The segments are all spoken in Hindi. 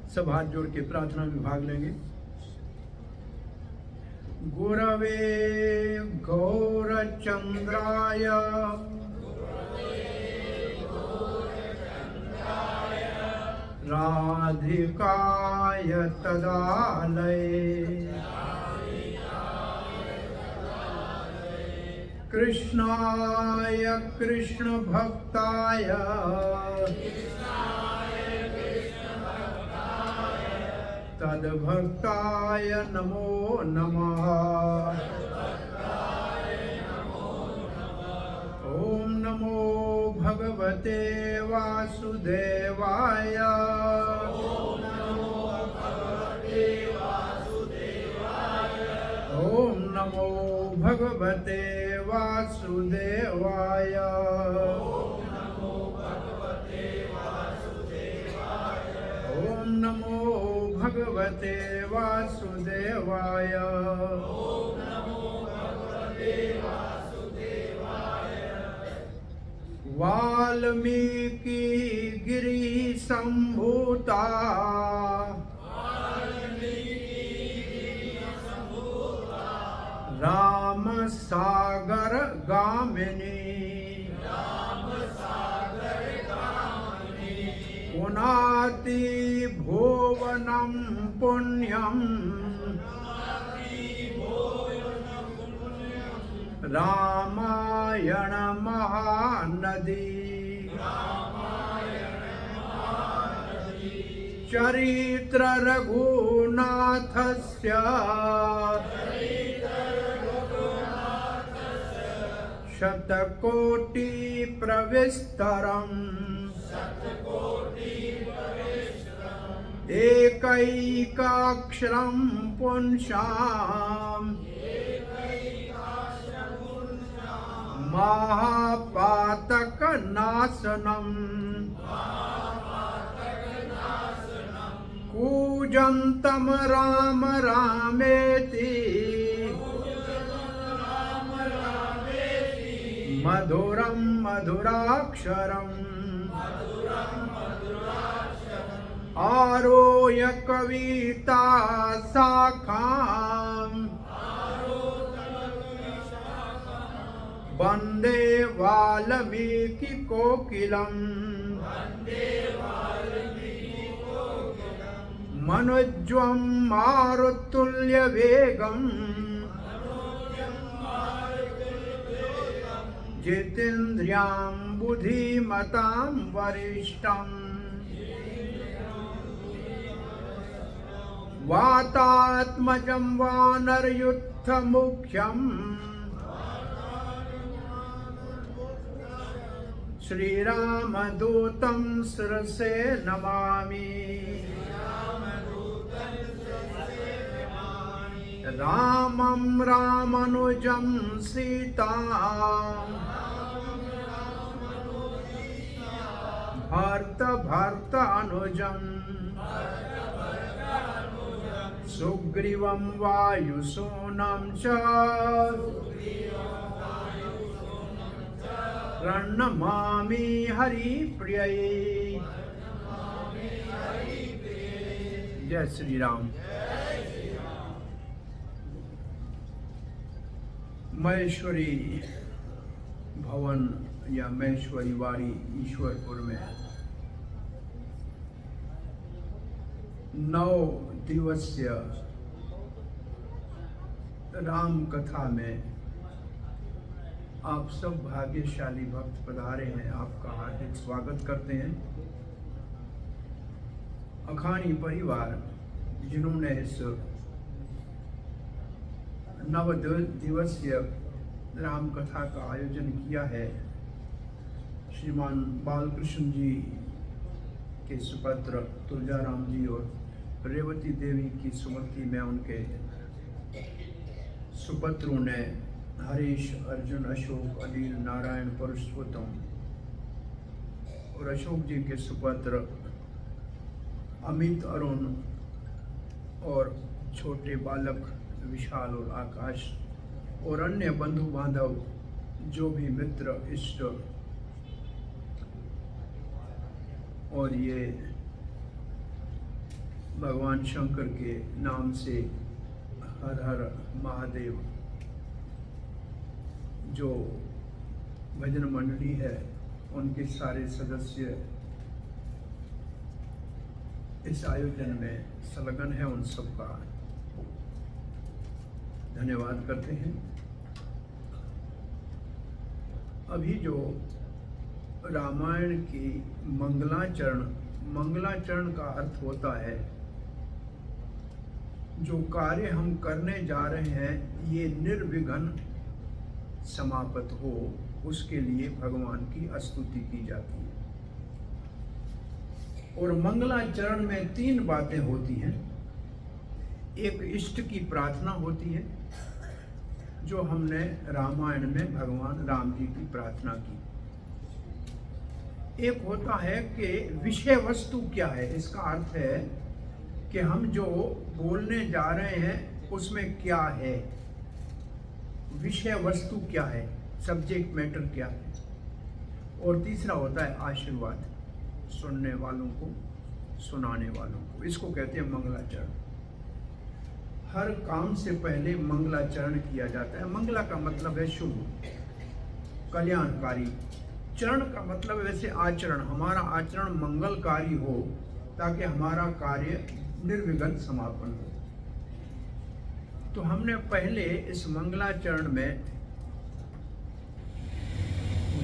सब हाथ जोड़ के प्रार्थना में भाग लेंगे। गुरवे गौरचंद्राय राधिकाय तदालये कृष्णाय कृष्ण भक्ताय तद्भक्ताय नमो नमः। ओम नमो भगवते वासुदेवाय। ओम नमो भगवते वासुदेवाय। ओम नमो भगवते वासुदेवाय। वाल्मीकि गिरि संभूता राम सागर गामिनी पुनाति भुवनं पुण्यं रामायण महानदी चरित्र रघुनाथस्य शतकोटि प्रविस्तरम् एकैकाक्षरं पुंसाम् महापातकनाशनम् कूजन्तं राम रामेति मधुरं मधुराक्षरम् आरोह्य कविता शाखाम् वन्दे वाल्मीकि कोकिलम् मनोज्वं मारुतुल्यवेगम् जितेन्द्रियां बुद्धिमतां वरिष्ठम् वातात्मजं वानरयुद्धमुख्यम् श्रीरामदूतं शिरसे नमामि। रामं रामानुजं सीताम् भर्तानुजम् सुग्रीवं वायुसूनं च प्रणमामि हरिप्रिये। जय श्री राम। महेश्वरी भवन या महेश्वरी वाड़ी ईश्वरपुर में 9 दिवसीय राम कथा में आप सब भाग्यशाली भक्त पधारे हैं। आपका हार्दिक स्वागत करते हैं। अखानी परिवार जिन्होंने इस 9 दिवसीय राम कथा का आयोजन किया है, श्रीमान बालकृष्ण जी के सुपुत्र तुलजाराम जी और रेवती देवी की सुमति में उनके सुपुत्रों ने हरीश, अर्जुन, अशोक, अनिल, नारायण, पुरुषोत्तम और अशोक जी के सुपुत्र अमित, अरुण और छोटे बालक विशाल और आकाश और अन्य बंधु बांधव जो भी मित्र इष्ट और ये भगवान शंकर के नाम से हर हर महादेव जो भजन मंडली है उनके सारे सदस्य इस आयोजन में संलग्न है, उन सबका धन्यवाद करते हैं। अभी जो रामायण की मंगलाचरण का अर्थ होता है जो कार्य हम करने जा रहे हैं ये निर्विघ्न समाप्त हो, उसके लिए भगवान की स्तुति की जाती है। और मंगलाचरण में 3 बातें होती हैं। एक इष्ट की प्रार्थना होती है जो हमने रामायण में भगवान राम जी की प्रार्थना की। एक होता है कि विषय वस्तु क्या है, इसका अर्थ है कि हम जो बोलने जा रहे हैं उसमें क्या है, विषय वस्तु क्या है, सब्जेक्ट मैटर क्या है। और तीसरा होता है आशीर्वाद, सुनने वालों को, सुनाने वालों को। इसको कहते हैं मंगलाचरण। हर काम से पहले मंगलाचरण किया जाता है। मंगला का मतलब है शुभ, कल्याणकारी। चरण का मतलब वैसे आचरण, हमारा आचरण मंगलकारी हो ताकि हमारा कार्य निर्विघ्न समापन हो। तो हमने पहले इस मंगलाचरण में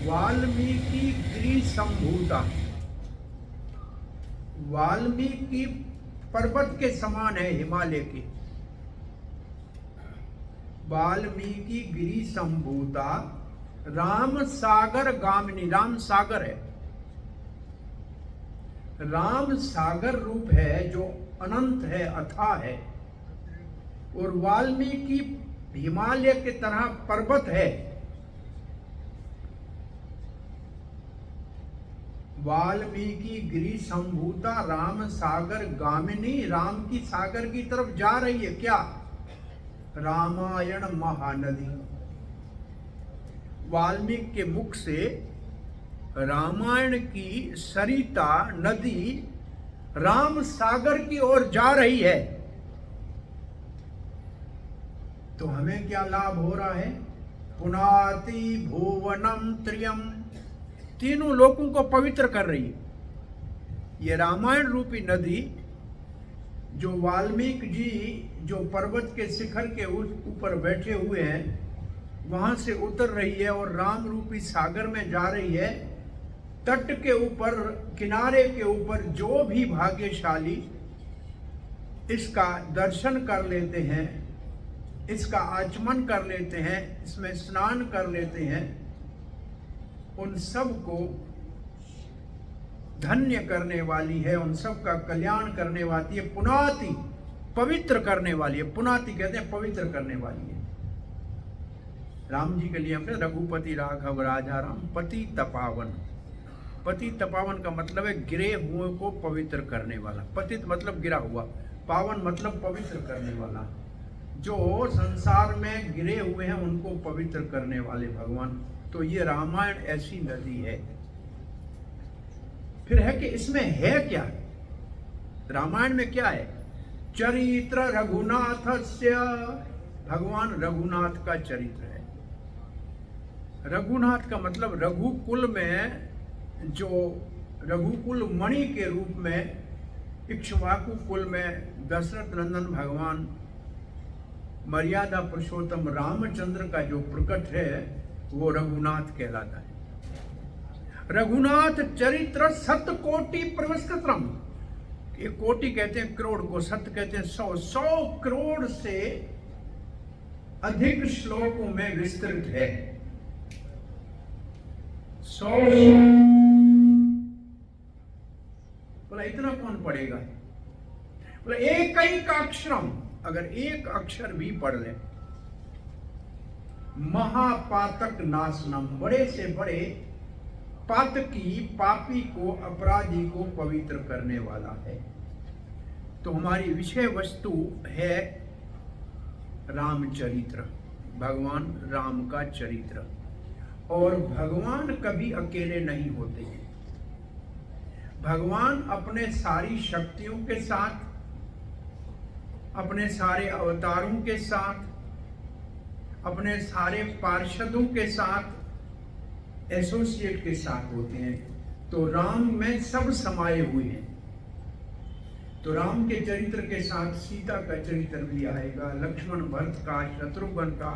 वाल्मीकि गिरि संभूता, वाल्मीकि पर्वत के समान है, हिमालय के। वाल्मीकि गिरि संभूता राम सागर गामिनी, राम सागर है, राम सागर रूप है जो अनंत है, अथाह है। और वाल्मीकि हिमालय के तरह पर्वत है। वाल्मीकि गिरि संभूता राम सागर गामिनी, राम की सागर की तरफ जा रही है। क्या? रामायण महानदी। वाल्मीकि के मुख से रामायण की सरिता नदी राम सागर की ओर जा रही है। तो हमें क्या लाभ हो रहा है? पुनाति भुवनम त्रियम, तीनों लोगों को पवित्र कर रही है। ये रामायण रूपी नदी जो वाल्मीकि जी जो पर्वत के शिखर के ऊपर बैठे हुए हैं वहां से उतर रही है और राम रूपी सागर में जा रही है। तट के ऊपर, किनारे के ऊपर जो भी भाग्यशाली इसका दर्शन कर लेते हैं, इसका आचमन कर लेते हैं, इसमें स्नान कर लेते हैं, उन सब को धन्य करने वाली है, उन सब का कल्याण करने वाली है। पुनाति, पवित्र करने वाली है। पुनाति कहते हैं पवित्र करने वाली है। राम जी के लिए हमने रघुपति राघव राजा राम पति तपावन, पति तपावन का मतलब है गिरे हुए को पवित्र करने वाला। पतित मतलब गिरा हुआ, पावन मतलब पवित्र करने वाला। जो संसार में गिरे हुए हैं उनको पवित्र करने वाले भगवान। तो ये रामायण ऐसी नदी है। फिर है कि इसमें है क्या? रामायण में क्या है? चरित्र रघुनाथस्य, भगवान रघुनाथ का चरित्र है। रघुनाथ का मतलब रघुकुल में, जो रघुकुल मणि के रूप में इक्ष्वाकु कुल में दशरथ नंदन भगवान मर्यादा पुरुषोत्तम रामचंद्र का जो प्रकट है वो रघुनाथ कहलाता है। रघुनाथ चरित्र सत कोटि प्रविष्टतम, ये कोटि कहते हैं करोड़ को, सत कहते हैं 100 करोड़ से अधिक श्लोकों में विस्तृत है। 100, बोला इतना कौन पढ़ेगा? बोला एक ही का अक्षरम, अगर एक अक्षर भी पढ़ ले, महापातक नाशनम, बड़े से बड़े पातकी, पापी को, अपराधी को पवित्र करने वाला है। तो हमारी विषय वस्तु है रामचरित्र, भगवान राम का चरित्र। और भगवान कभी अकेले नहीं होते हैं। भगवान अपने सारी शक्तियों के साथ, अपने सारे अवतारों के साथ, अपने सारे पार्षदों के साथ, एसोसिएट के साथ होते हैं। तो राम में सब समाये हुए हैं। तो राम के चरित्र के साथ सीता का चरित्र भी आएगा, लक्ष्मण, भरत का, शत्रुघ्न का,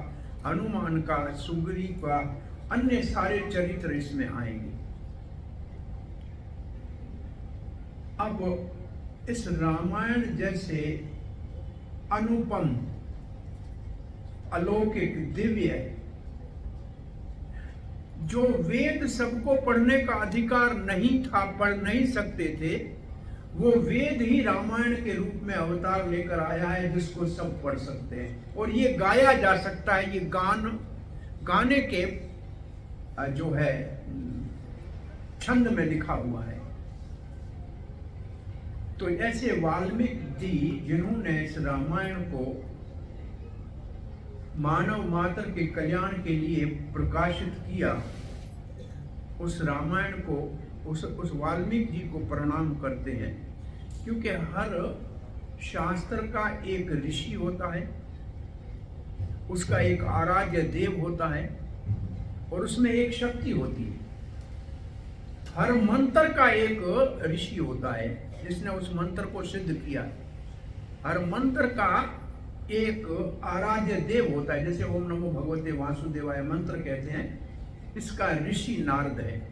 हनुमान का, सुग्रीव का, अन्य सारे चरित्र इसमें आएंगे। अब इस रामायण जैसे अनुपम, अलौकिक, दिव्य, जो वेद सबको पढ़ने का अधिकार नहीं था, पढ़ नहीं सकते थे, वो वेद ही रामायण के रूप में अवतार लेकर आया है, जिसको सब पढ़ सकते हैं और ये गाया जा सकता है। ये गाने के जो है छंद में लिखा हुआ है। तो ऐसे वाल्मीकि जी, जिन्होंने इस रामायण को मानव मात्र के कल्याण के लिए प्रकाशित किया, उस रामायण को, उस वाल्मीकि जी को प्रणाम करते हैं। क्योंकि हर शास्त्र का एक ऋषि होता है, उसका एक आराध्य देव होता है और उसमें एक शक्ति होती है। हर मंत्र का एक ऋषि होता है जिसने उस मंत्र को सिद्ध किया। हर मंत्र का एक आराध्य देव होता है। जैसे ओम नमो भगवते वासुदेवाय मंत्र कहते हैं, इसका ऋषि नारद है।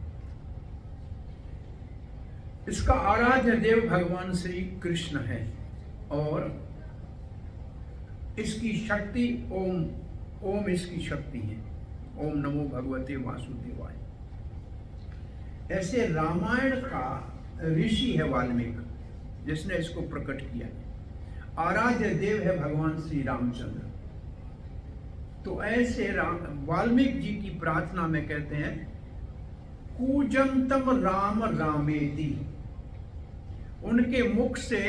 इसका आराध्य देव भगवान श्री कृष्ण है और इसकी शक्ति ओम इसकी शक्ति है। ओम नमो भगवते वासुदेवाय। ऐसे रामायण का ऋषि है वाल्मीकि, जिसने इसको प्रकट किया। आराध्य देव है भगवान श्री रामचंद्र। तो ऐसे वाल्मीकि जी की प्रार्थना में कहते हैं, कूजंतम राम रामेति। उनके मुख से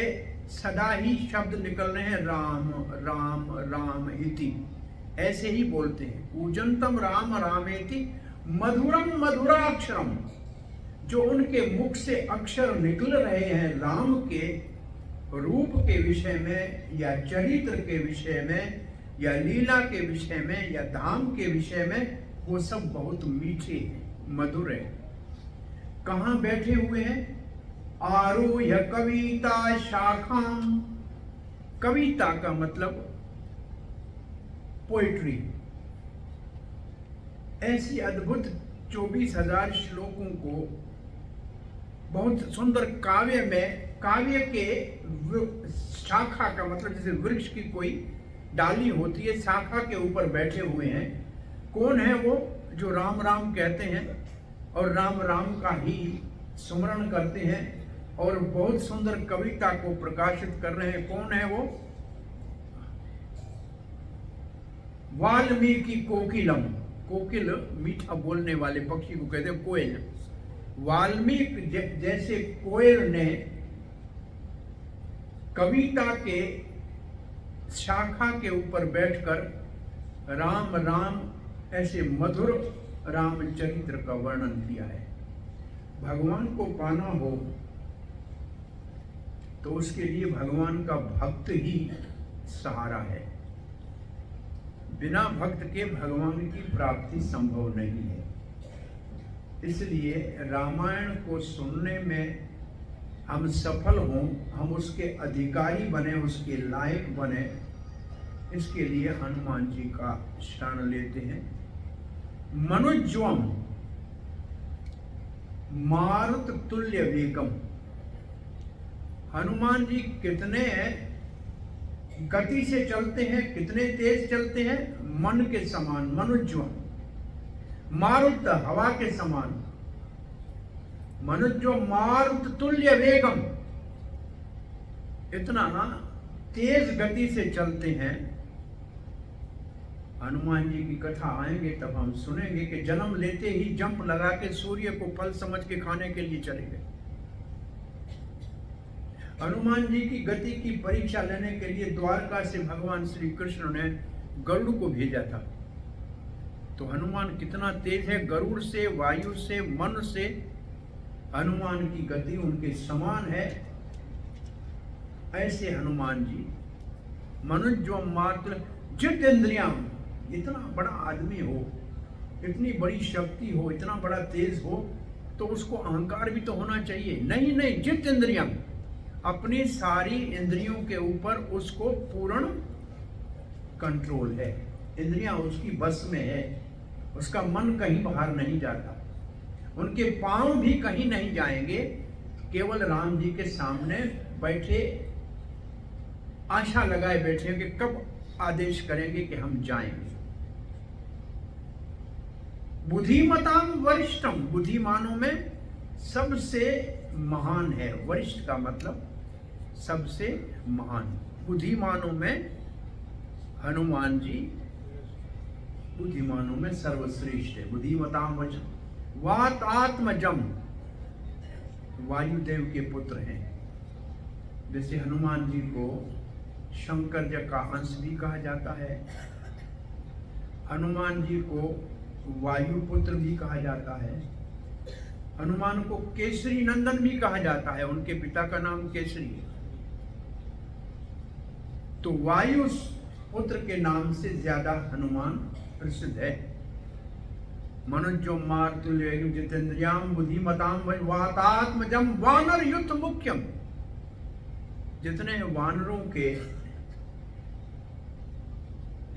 सदा ही शब्द निकल रहे हैं, राम राम राम इति, ऐसे ही बोलते हैं। कूजंतम राम रामेति मधुरम मधुराक्षरम। जो उनके मुख से अक्षर निकल रहे हैं राम के रूप के विषय में, या चरित्र के विषय में, या लीला के विषय में, या धाम के विषय में, वो सब बहुत मीठे हैं, मधुर हैं। कहाँ बैठे हुए हैं? आरूह्य कविता शाखाम। कविता का मतलब पोइट्री। ऐसी अद्भुत 24,000 श्लोकों को बहुत सुंदर काव्य में, काव्य के शाखा का मतलब जैसे वृक्ष की कोई डाली होती है, शाखा के ऊपर बैठे हुए हैं। कौन है वो? जो राम राम कहते हैं और राम राम का ही स्मरण करते हैं और बहुत सुंदर कविता को प्रकाशित कर रहे हैं। कौन है वो? वाल्मीकि कोकिलम। कोकिल मीठा बोलने वाले पक्षी को कहते हैं कोयल। वाल्मीकि जैसे कोयल ने कविता के शाखा के ऊपर बैठकर राम राम ऐसे मधुर रामचरित्र का वर्णन किया है। भगवान को पाना हो तो उसके लिए भगवान का भक्त ही सहारा है। बिना भक्त के भगवान की प्राप्ति संभव नहीं है। इसलिए रामायण को सुनने में हम सफल हों, हम उसके अधिकारी बने, उसके लायक बने, इसके लिए हनुमान जी का शरण लेते हैं। मनुज्वम मारुत तुल्य वेगम। हनुमान जी कितने गति से चलते हैं, कितने तेज चलते हैं? मन के समान, मनुज्वम। मारुत हवा के समान, मनुज्व मारुत तुल्य वेगम। इतना तेज गति से चलते हैं। हनुमान जी की कथा आएंगे तब हम सुनेंगे कि जन्म लेते ही जंप लगा के सूर्य को फल समझ के खाने के लिए चले गए। हनुमान जी की गति की परीक्षा लेने के लिए द्वारका से भगवान श्री कृष्ण ने गरुड़ को भेजा था। तो हनुमान कितना तेज है, गरुड़ से, वायु से, मन से हनुमान की गति उनके समान है। ऐसे हनुमान जी मनुज्व मात्र जित इंद्रियां, इतना बड़ा आदमी हो, इतनी बड़ी शक्ति हो, इतना बड़ा तेज हो, तो उसको अहंकार भी तो होना चाहिए। नहीं नहीं, जित इंद्रियां, अपनी सारी इंद्रियों के ऊपर उसको पूर्ण कंट्रोल है, इंद्रियां उसकी बस में है, उसका मन कहीं बाहर नहीं जाता, उनके पांव भी कहीं नहीं जाएंगे, केवल राम जी के सामने बैठे आशा लगाए बैठे कि कब आदेश करेंगे कि हम जाएंगे। बुद्धिमताम वरिष्ठम, बुद्धिमानों में सबसे महान है, वरिष्ठ का मतलब सबसे महान, बुद्धिमानों में हनुमान जी बुद्धिमानों में सर्वश्रेष्ठ है। बुद्धिमताम वरिष्ठ, वातात्मजम, वायुदेव के पुत्र हैं। जैसे हनुमान जी को शंकर जी का अंश भी कहा जाता है, हनुमान जी को वायु पुत्र भी कहा जाता है, हनुमान को केसरी नंदन भी कहा जाता है, उनके पिता का नाम केसरी है। तो वायु पुत्र के नाम से ज्यादा हनुमान प्रसिद्ध है। मनुज्यो मार्तुल्य जितेन्द्रियाम बुद्धिमताम वातात्मजम वानर युद्ध मुख्यम, जितने वानरों के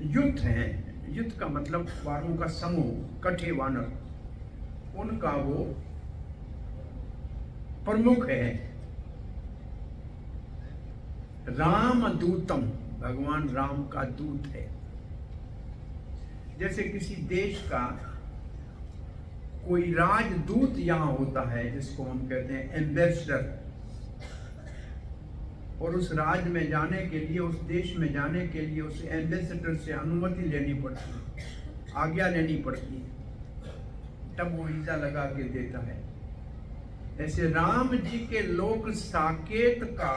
युद्ध हैं, युद्ध का मतलब वानरों का समूह, कठे वानर, उनका वो प्रमुख है। राम दूतम, भगवान राम का दूत है। जैसे किसी देश का कोई राजदूत यहां होता है, जिसको हम कहते हैं एम्बेसडर, और उस राज्य में जाने के लिए, उस देश में जाने के लिए उस एम्बेसडर से अनुमति लेनी पड़ती है, आज्ञा लेनी पड़ती है, तब वो वीजा लगा के देता है। ऐसे राम जी के लोक साकेत का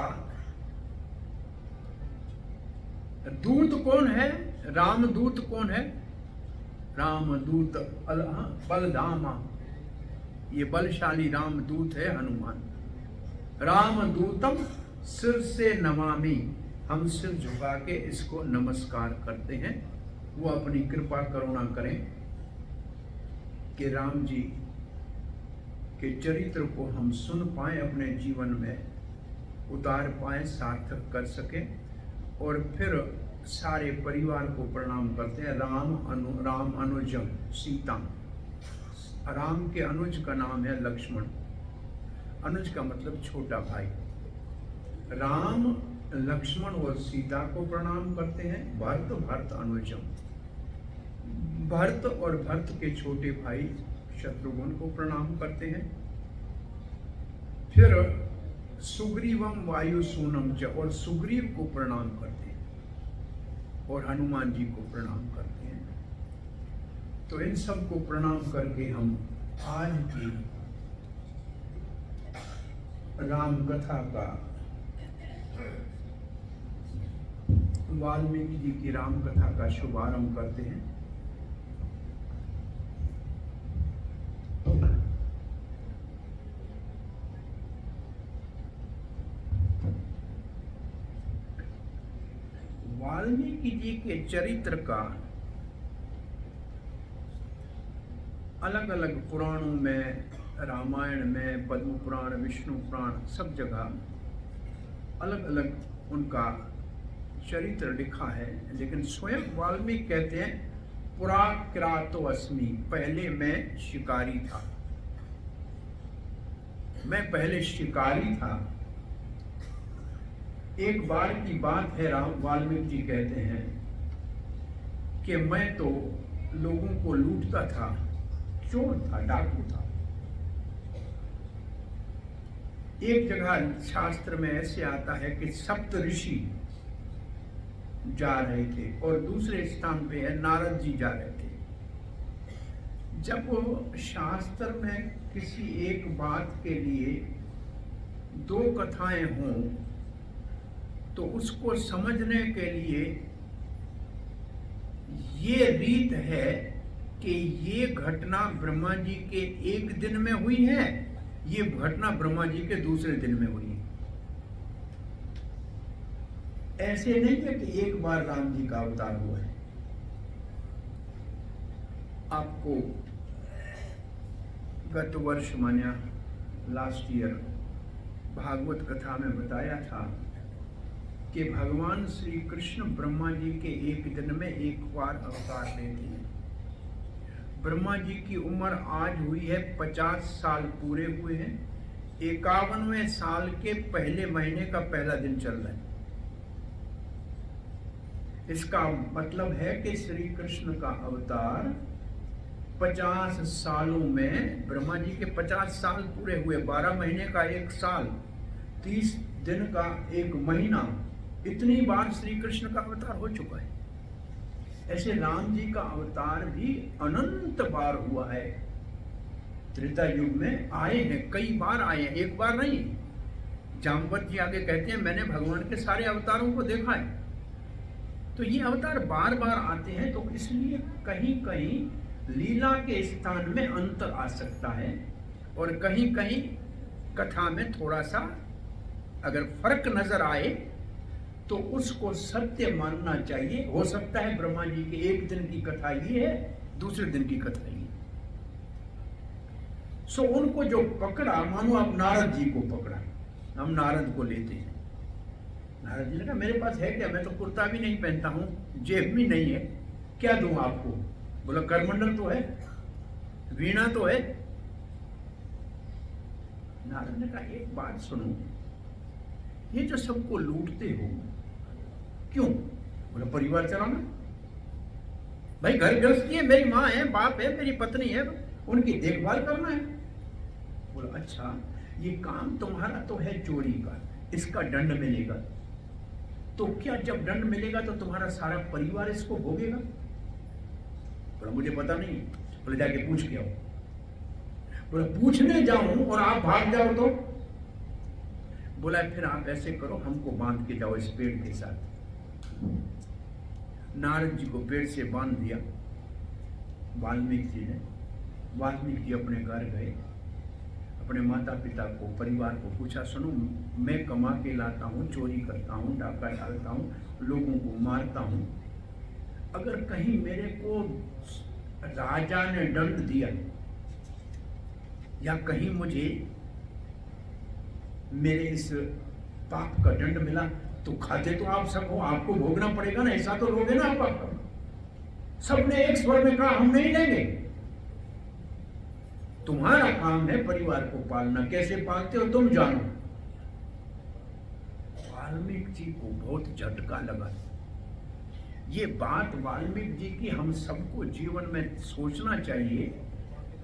दूत कौन है? रामदूत कौन है? रामदूत बलधामा, ये बलशाली रामदूत है हनुमान। रामदूतम सिर से नमामि, हम सिर झुका के इसको नमस्कार करते हैं। वो अपनी कृपा करुणा करें कि राम जी के चरित्र को हम सुन पाए, अपने जीवन में उतार पाए, सार्थक कर सकें, और फिर सारे परिवार को प्रणाम करते हैं। राम अनुजम सीता, राम के अनुज का नाम है लक्ष्मण, अनुज का मतलब छोटा भाई। राम लक्ष्मण और सीता को प्रणाम करते हैं। भरत अनुजम, भरत और भरत के छोटे भाई शत्रुघ्न को प्रणाम करते हैं। फिर सुग्रीवम वायु सूनम च, और सुग्रीव को प्रणाम करते हैं, और हनुमान जी को प्रणाम करते हैं। तो इन सब को प्रणाम करके हम आज की राम कथा का, वाल्मीकि जी की राम कथा का शुभारंभ करते हैं। वाल्मीकि जी के चरित्र का अलग अलग पुराणों में, रामायण में, पद्म पुराण, विष्णु पुराण, सब जगह अलग अलग उनका चरित्र लिखा है। लेकिन स्वयं वाल्मीकि कहते हैं पुराक्रातो अस्मि, पहले मैं शिकारी था, मैं पहले शिकारी था। एक बार की बात है, वाल्मीकि जी कहते हैं कि मैं तो लोगों को लूटता था, चोर था, डाकू था। एक जगह शास्त्र में ऐसे आता है कि सप्त ऋषि जा रहे थे, और दूसरे स्थान पे है नारद जी जा रहे थे। जब वो शास्त्र में किसी एक बात के लिए दो कथाएं हों, तो उसको समझने के लिए ये रीत है कि ये घटना ब्रह्मा जी के एक दिन में हुई है, ये घटना ब्रह्मा जी के दूसरे दिन में हुई है। ऐसे नहीं है कि एक बार राम जी का अवतार हुआ है। आपको गत वर्ष माने लास्ट ईयर भागवत कथा में बताया था कि भगवान श्री कृष्ण ब्रह्मा जी के एक दिन में एक बार अवतार लेते हैं। ब्रह्मा जी की उम्र आज हुई है 50 साल पूरे हुए हैं। 51वें साल के पहले महीने का पहला दिन चल रहा है। इसका मतलब है कि श्री कृष्ण का अवतार 50 सालों में, ब्रह्मा जी के 50 साल पूरे हुए, 12 महीने का एक साल, 30 दिन का एक महीना, इतनी बार श्री कृष्ण का अवतार हो चुका है। ऐसे राम जी का अवतार भी अनंत बार हुआ है। त्रेता युग में आए हैं, कई बार आए हैं, एक बार नहीं। जामवंत जी आगे कहते हैं मैंने भगवान के सारे अवतारों को देखा है। तो ये अवतार बार बार आते हैं, तो इसलिए कहीं कहीं लीला के स्थान में अंतर आ सकता है और कहीं कहीं कथा में थोड़ा सा अगर फर्क नजर आए तो उसको सत्य मानना चाहिए। हो सकता है ब्रह्मा जी के एक दिन की कथा ये है, दूसरे दिन की कथा ये। सो उनको जो पकड़ा, मानो आप नारद जी को पकड़ा, हम नारद को लेते हैं। नारद जी ने कहा मेरे पास है क्या, मैं तो कुर्ता भी नहीं पहनता हूं, जेब भी नहीं है, क्या दूं आपको? बोला करमंडल तो है, वीणा तो है। नारद ने कहा एक बात सुनो, ये जो सबको लूटते हो क्यों? बोला परिवार चलाना। भाई घर गृहस्थी है, मेरी माँ है, बाप है, मेरी पत्नी है, उनकी देखभाल करना है। बोला अच्छा, ये काम तुम्हारा तो है चोरी का, इसका दंड मिलेगा। तो क्या जब दंड मिलेगा तो तुम्हारा सारा परिवार इसको भोगेगा? बोला मुझे पता नहीं। बोले जाके पूछ के आओ। बोला पूछने जाऊं और आप भाग जाओ तो? बोला फिर आप ऐसे करो, हमको बांध के जाओ इस पेड़ के साथ। नारद जी को पेड़ से बांध दिया वाल्मीकि जी ने। वाल्मीकि जी अपने घर गए, अपने माता पिता को, परिवार को पूछा, सुनो मैं कमा के लाता हूँ, चोरी करता हूँ, डाका डालता हूँ, लोगों को मारता हूँ, अगर कहीं मेरे को राजा ने दंड दिया या कहीं मुझे मेरे इस पाप का दंड मिला तो खाते तो आप सब हो, आपको भोगना पड़ेगा ना, ऐसा तो लोगे ना आप। सबने एक स्वर में कहा हम नहीं लेंगे। तुम्हारा काम है परिवार को पालना, कैसे पालते हो तुम जानो। वाल्मीकि जी को बहुत झटका लगा। ये बात वाल्मीकि जी की हम सबको जीवन में सोचना चाहिए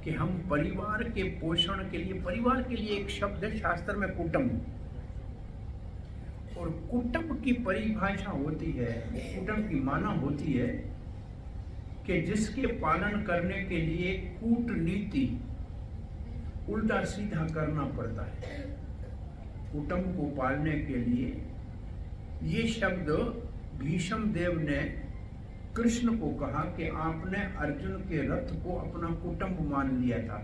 कि हम परिवार के पोषण के लिए, परिवार के लिए एक शब्द है शास्त्र में कुटुंब, और कुटुंब की परिभाषा होती है, कुटुंब की माना होती है कि जिसके पालन करने के लिए कूटनीति उल्टा सीधा करना पड़ता है। कुटुंब को पालने के लिए ये शब्द भीष्म देव ने कृष्ण को कहा कि आपने अर्जुन के रथ को अपना कुटुंब मान लिया था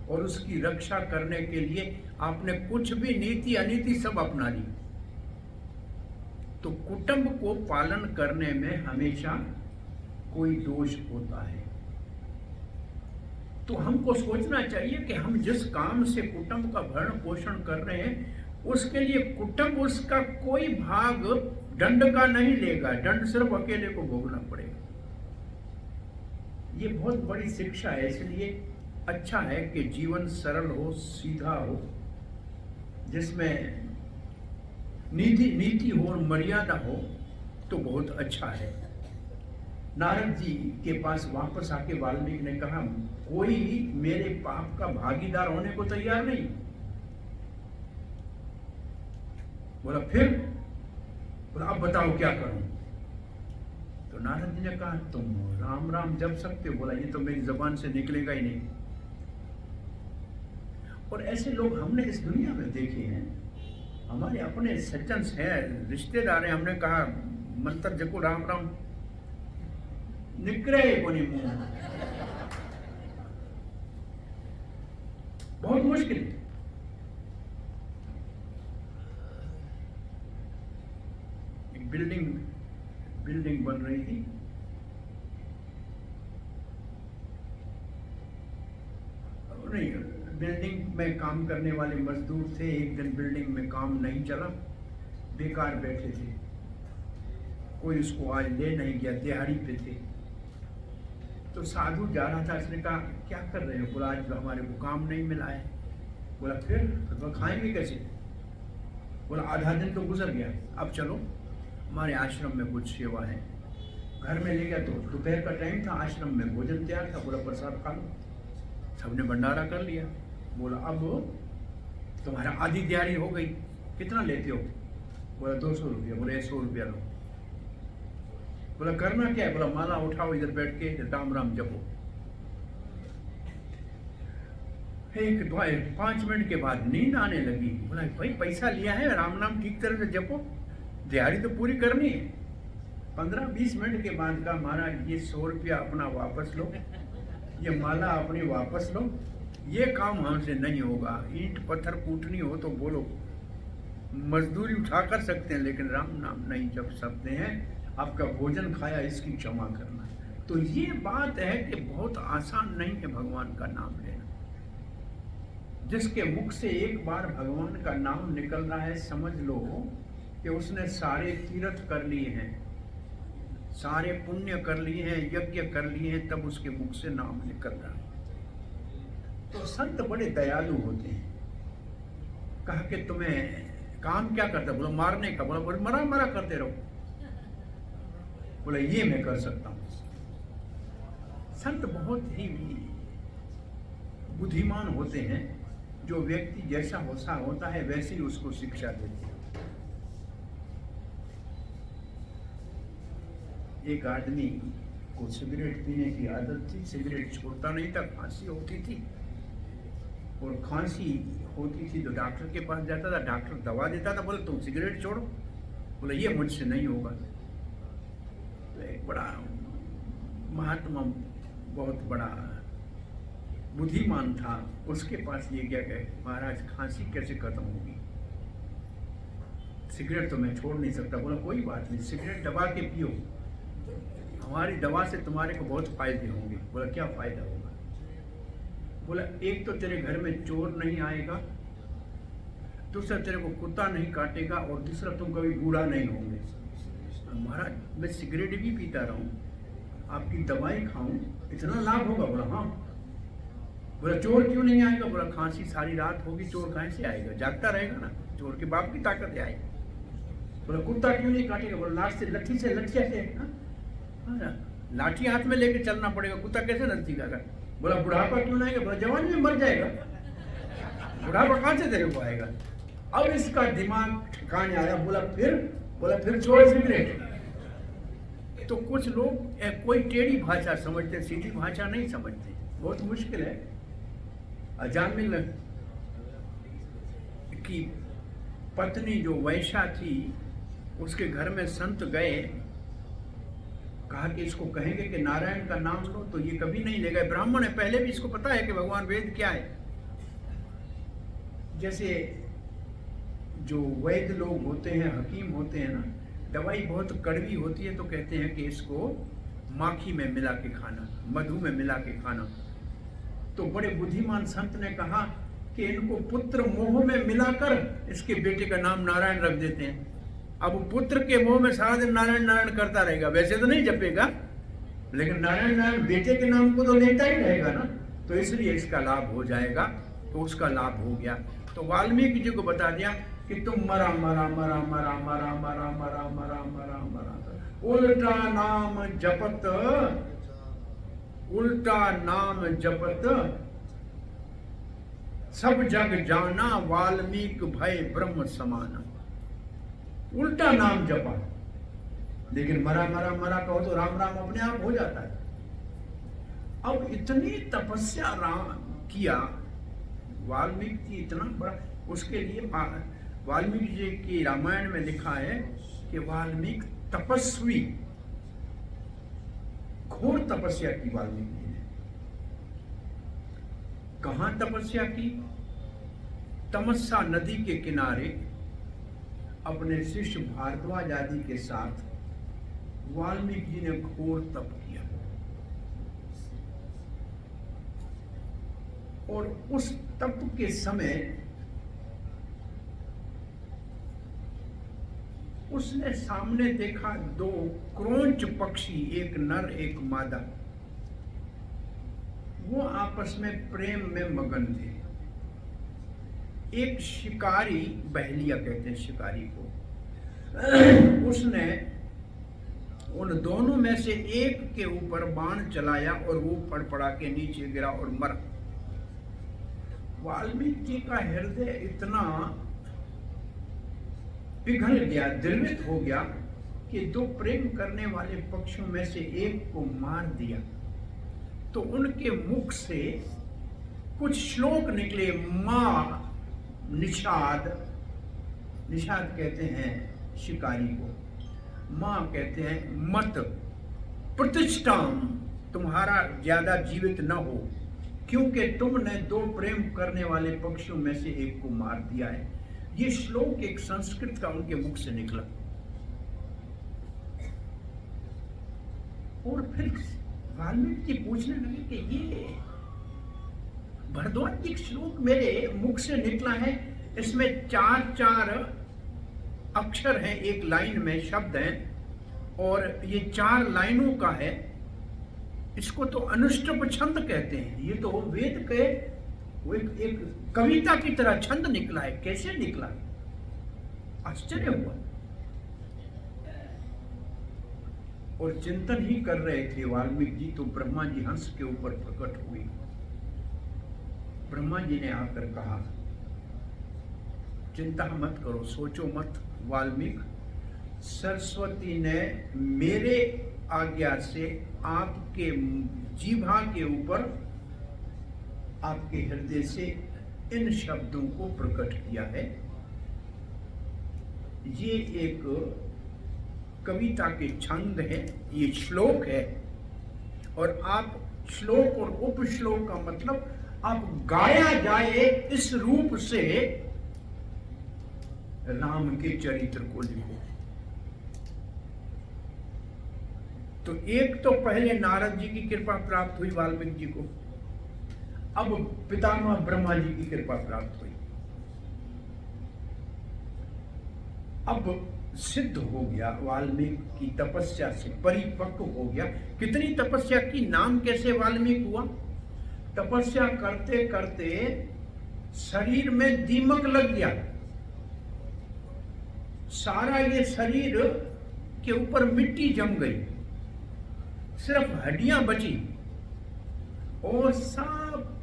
और उसकी रक्षा करने के लिए आपने कुछ भी नीति अनीति सब अपना ली। तो कुटुंब को पालन करने में हमेशा कोई दोष होता है। तो हमको सोचना चाहिए कि हम जिस काम से कुटुंब का भरण पोषण कर रहे हैं उसके लिए कुटुंब उसका कोई भाग दंड का नहीं लेगा, दंड सिर्फ अकेले को भोगना पड़ेगा। ये बहुत बड़ी शिक्षा है, इसलिए अच्छा है कि जीवन सरल हो, सीधा हो, जिसमें नीति हो और मर्यादा हो, तो बहुत अच्छा है। नारद जी के पास वापस आके वाल्मीकि ने कहा कोई मेरे पाप का भागीदार होने को तैयार नहीं। बोला फिर? बोला अब बताओ क्या करूं? तो नारद जी ने कहा तुम राम राम जप सकते हो। बोला ये तो मेरी जबान से निकलेगा ही नहीं। और ऐसे लोग हमने इस दुनिया में देखे हैं, हमारे अपने सज्जन हैं, रिश्तेदार हैं। हमने कहा मंत्र जको राम राम निकले को नहीं मुंह, बहुत मुश्किल है। बिल्डिंग बिल्डिंग बन रही थी। नहीं, बिल्डिंग में काम करने वाले मजदूर थे। एक दिन बिल्डिंग में काम नहीं चला, बेकार बैठे थे, कोई उसको आज ले नहीं गया, दिहाड़ी पे थे। तो साधु जा रहा था, उसने कहा क्या कर रहे हो? बोला आज हमारे को काम नहीं मिला है। बोला फिर? तो खाएंगे कैसे? बोला आधा दिन तो गुजर गया, अब चलो हमारे आश्रम में कुछ सेवा है। घर में ले गया तो दोपहर का टाइम था, आश्रम में भोजन तैयार था। बोला प्रसाद खा लो। सबने भंडारा कर लिया। बोला अब तुम्हारा आधी दिहाड़ी हो गई, कितना लेते हो? बोला 200 रुपया। बोला 100 रुपया लो। बोला करना क्या है? बोला माला उठाओ, इधर बैठ के राम राम जपो। 5 मिनट के बाद नींद आने लगी। बोला भाई पैसा लिया है, राम नाम ठीक तरह से जपो, दिहाड़ी तो पूरी करनी है। 15-20 मिनट के बाद का महाराज ये 100 रुपया अपना वापस लो, ये माला अपनी वापस लो, ये काम हमसे नहीं होगा। ईंट पत्थर कूटनी हो तो बोलो, मजदूरी उठा कर सकते हैं, लेकिन राम नाम नहीं जप सकते हैं। आपका भोजन खाया इसकी क्षमा करना। तो ये बात है कि बहुत आसान नहीं है भगवान का नाम लेना। जिसके मुख से एक बार भगवान का नाम निकल रहा है, समझ लो कि उसने सारे तीर्थ कर लिए हैं, सारे पुण्य कर लिए हैं, यज्ञ कर लिए हैं, तब उसके मुख से नाम निकल रहा है। तो संत बड़े दयालु होते हैं। कहा कि तुम्हें काम क्या करता? बोला मारने का। बोला मरा मरा करते रहो। बोला ये मैं कर सकता हूं। संत बहुत ही बुद्धिमान होते हैं, जो व्यक्ति जैसा होता है वैसे ही उसको शिक्षा देते हैं। एक आदमी को सिगरेट पीने की आदत थी, सिगरेट छोड़ता नहीं था, खांसी होती थी, और खांसी होती थी तो डॉक्टर के पास जाता था, डॉक्टर दवा देता था, बोले तुम सिगरेट छोड़ो। बोले ये मुझसे नहीं होगा। तो एक बड़ा महात्मा, बहुत बड़ा बुद्धिमान था, उसके पास ये क्या कहे, महाराज खांसी कैसे खत्म होगी? सिगरेट तो मैं छोड़ नहीं सकता। बोला कोई बात नहीं, सिगरेट दबा के पियो, हमारी दवा से तुम्हारे को बहुत फायदे होंगे। बोला क्या फायदा होगा? बोला एक तो तेरे घर में चोर नहीं आएगा, दूसरा तेरे को कुत्ता नहीं काटेगा, और दूसरा तुम कभी बूढ़ा नहीं होंगे। महाराज मैं सिगरेट भी पीता रहूं, आपकी दवाई खाऊं, इतना लाभ होगा? बोला हाँ। बोला चोर क्यों नहीं आएगा? बोला खांसी सारी रात होगी, चोर कहां से आएगा? जागता रहेगा ना, चोर के बाप की ताकत है आएगी। बोला कुत्ता क्यों नहीं काटेगा? बोला लाठ से, लट्ठी से, लठिया से, लाठी हाथ में लेके चलना पड़ेगा, कुत्ता कैसे नजदीक आएगा? बोला बुढ़ापा क्यों नहीं आएगा? बोला जवानी में मर जाएगा, बुढ़ापा कहां से तेरे को आएगा? अब इसका दिमाग ठिकाने आया। बोला फिर छोड़ सिगरेट। तो कुछ लोग कोई टेढ़ी भाषा समझते, सीधी भाषा नहीं समझते, बहुत मुश्किल है। अजामिल की पत्नी जो वैश्या थी, उसके घर में संत गए, कहा कि इसको कहेंगे कि नारायण का नाम लो, तो ये कभी नहीं लेगा। ब्राह्मण है, पहले भी इसको पता है कि भगवान वेद क्या है। जैसे जो वैद्य लोग होते हैं, हकीम होते हैं ना, दवाई बहुत कड़वी होती है तो कहते हैं कि इसको माखी में मिला के खाना, मधु में मिला के खाना। तो बड़े बुद्धिमान संत ने कहा कि इनको पुत्र मोह में मिलाकर इसके बेटे का नाम नारायण रख देते हैं। अब पुत्र के मोह में सारा दिन नारायण नारायण करता रहेगा, वैसे तो नहीं जपेगा, लेकिन नारायण नारायण बेटे के नाम को तो लेता ही रहेगा ना, तो इसलिए इसका लाभ हो जाएगा। तो उसका लाभ हो गया। तो वाल्मीकि जी को बता दिया कि तुम मरा मरा मरा मरा मरा मरा मरा मरा मरा मरा, उल्टा नाम जपत, उल्टा नाम जपत, सब जग जाना, वाल्मीकि भय ब्रह्म समाना। उल्टा नाम जपा, लेकिन मरा मरा मरा कहो तो राम राम अपने आप हो जाता है। अब इतनी तपस्या राम किया वाल्मीकि जी, इतना बड़ा, उसके लिए वाल्मीकि जी की रामायण में लिखा है कि वाल्मीकि तपस्वी, घोर तपस्या की वाल्मीकि जी ने। कहां तपस्या की? तमस्सा नदी के किनारे अपने शिष्य भारद्वाज आदि के साथ वाल्मीकि जी ने घोर तप किया, और उस तप के समय उसने सामने देखा दो क्रोंच पक्षी, एक नर एक मादा, वो आपस में प्रेम में मगन थे। एक शिकारी, बहलिया कहते हैं शिकारी को, उसने उन दोनों में से एक के ऊपर बाण चलाया और वो फड़फड़ा के नीचे गिरा और मरा। वाल्मीकि जी का हृदय इतना पिघल गया, द्रवित हो गया कि दो प्रेम करने वाले पक्षियों में से एक को मार दिया। तो उनके मुख से कुछ श्लोक निकले। मां निषाद, निषाद कहते हैं शिकारी को, मां कहते हैं मत प्रतिष्ठाम, तुम्हारा ज्यादा जीवित न हो, क्योंकि तुमने दो प्रेम करने वाले पक्षियों में से एक को मार दिया है। ये श्लोक एक संस्कृत का उनके मुख से निकला। और फिर वाल्मीकि जी पूछने लगे कि ये भारद्वाज जी श्लोक मेरे मुख से निकला है, इसमें चार चार अक्षर हैं, एक लाइन में शब्द हैं, और ये 4 लाइनों का है। इसको तो अनुष्टुप छंद कहते हैं। ये तो वेद के वो एक कविता की तरह छंद निकला है। कैसे निकला? आश्चर्य हुआ। और चिंतन ही कर रहे थे वाल्मीकि जी, तो ब्रह्मा जी हंस के ऊपर प्रकट हुए। ब्रह्मा जी ने आकर कहा, चिंता मत करो, सोचो मत वाल्मीकि, सरस्वती ने मेरे आज्ञा से आपके जीभा के ऊपर, आपके हृदय से इन शब्दों को प्रकट किया है। ये एक कविता के छंद है, ये श्लोक है, और आप श्लोक और उपश्लोक का मतलब आप गाया जाए इस रूप से राम के चरित्र को लिखो। तो एक तो पहले नारद जी की कृपा प्राप्त हुई वाल्मीकि जी को, अब पितामह ब्रह्मा जी की कृपा प्राप्त हुई। अब सिद्ध हो गया, वाल्मीकि की तपस्या से परिपक्व हो गया। कितनी तपस्या की, नाम कैसे वाल्मीकि हुआ? तपस्या करते करते शरीर में दीमक लग गया, सारा ये शरीर के ऊपर मिट्टी जम गई, सिर्फ हड्डियां बची और सब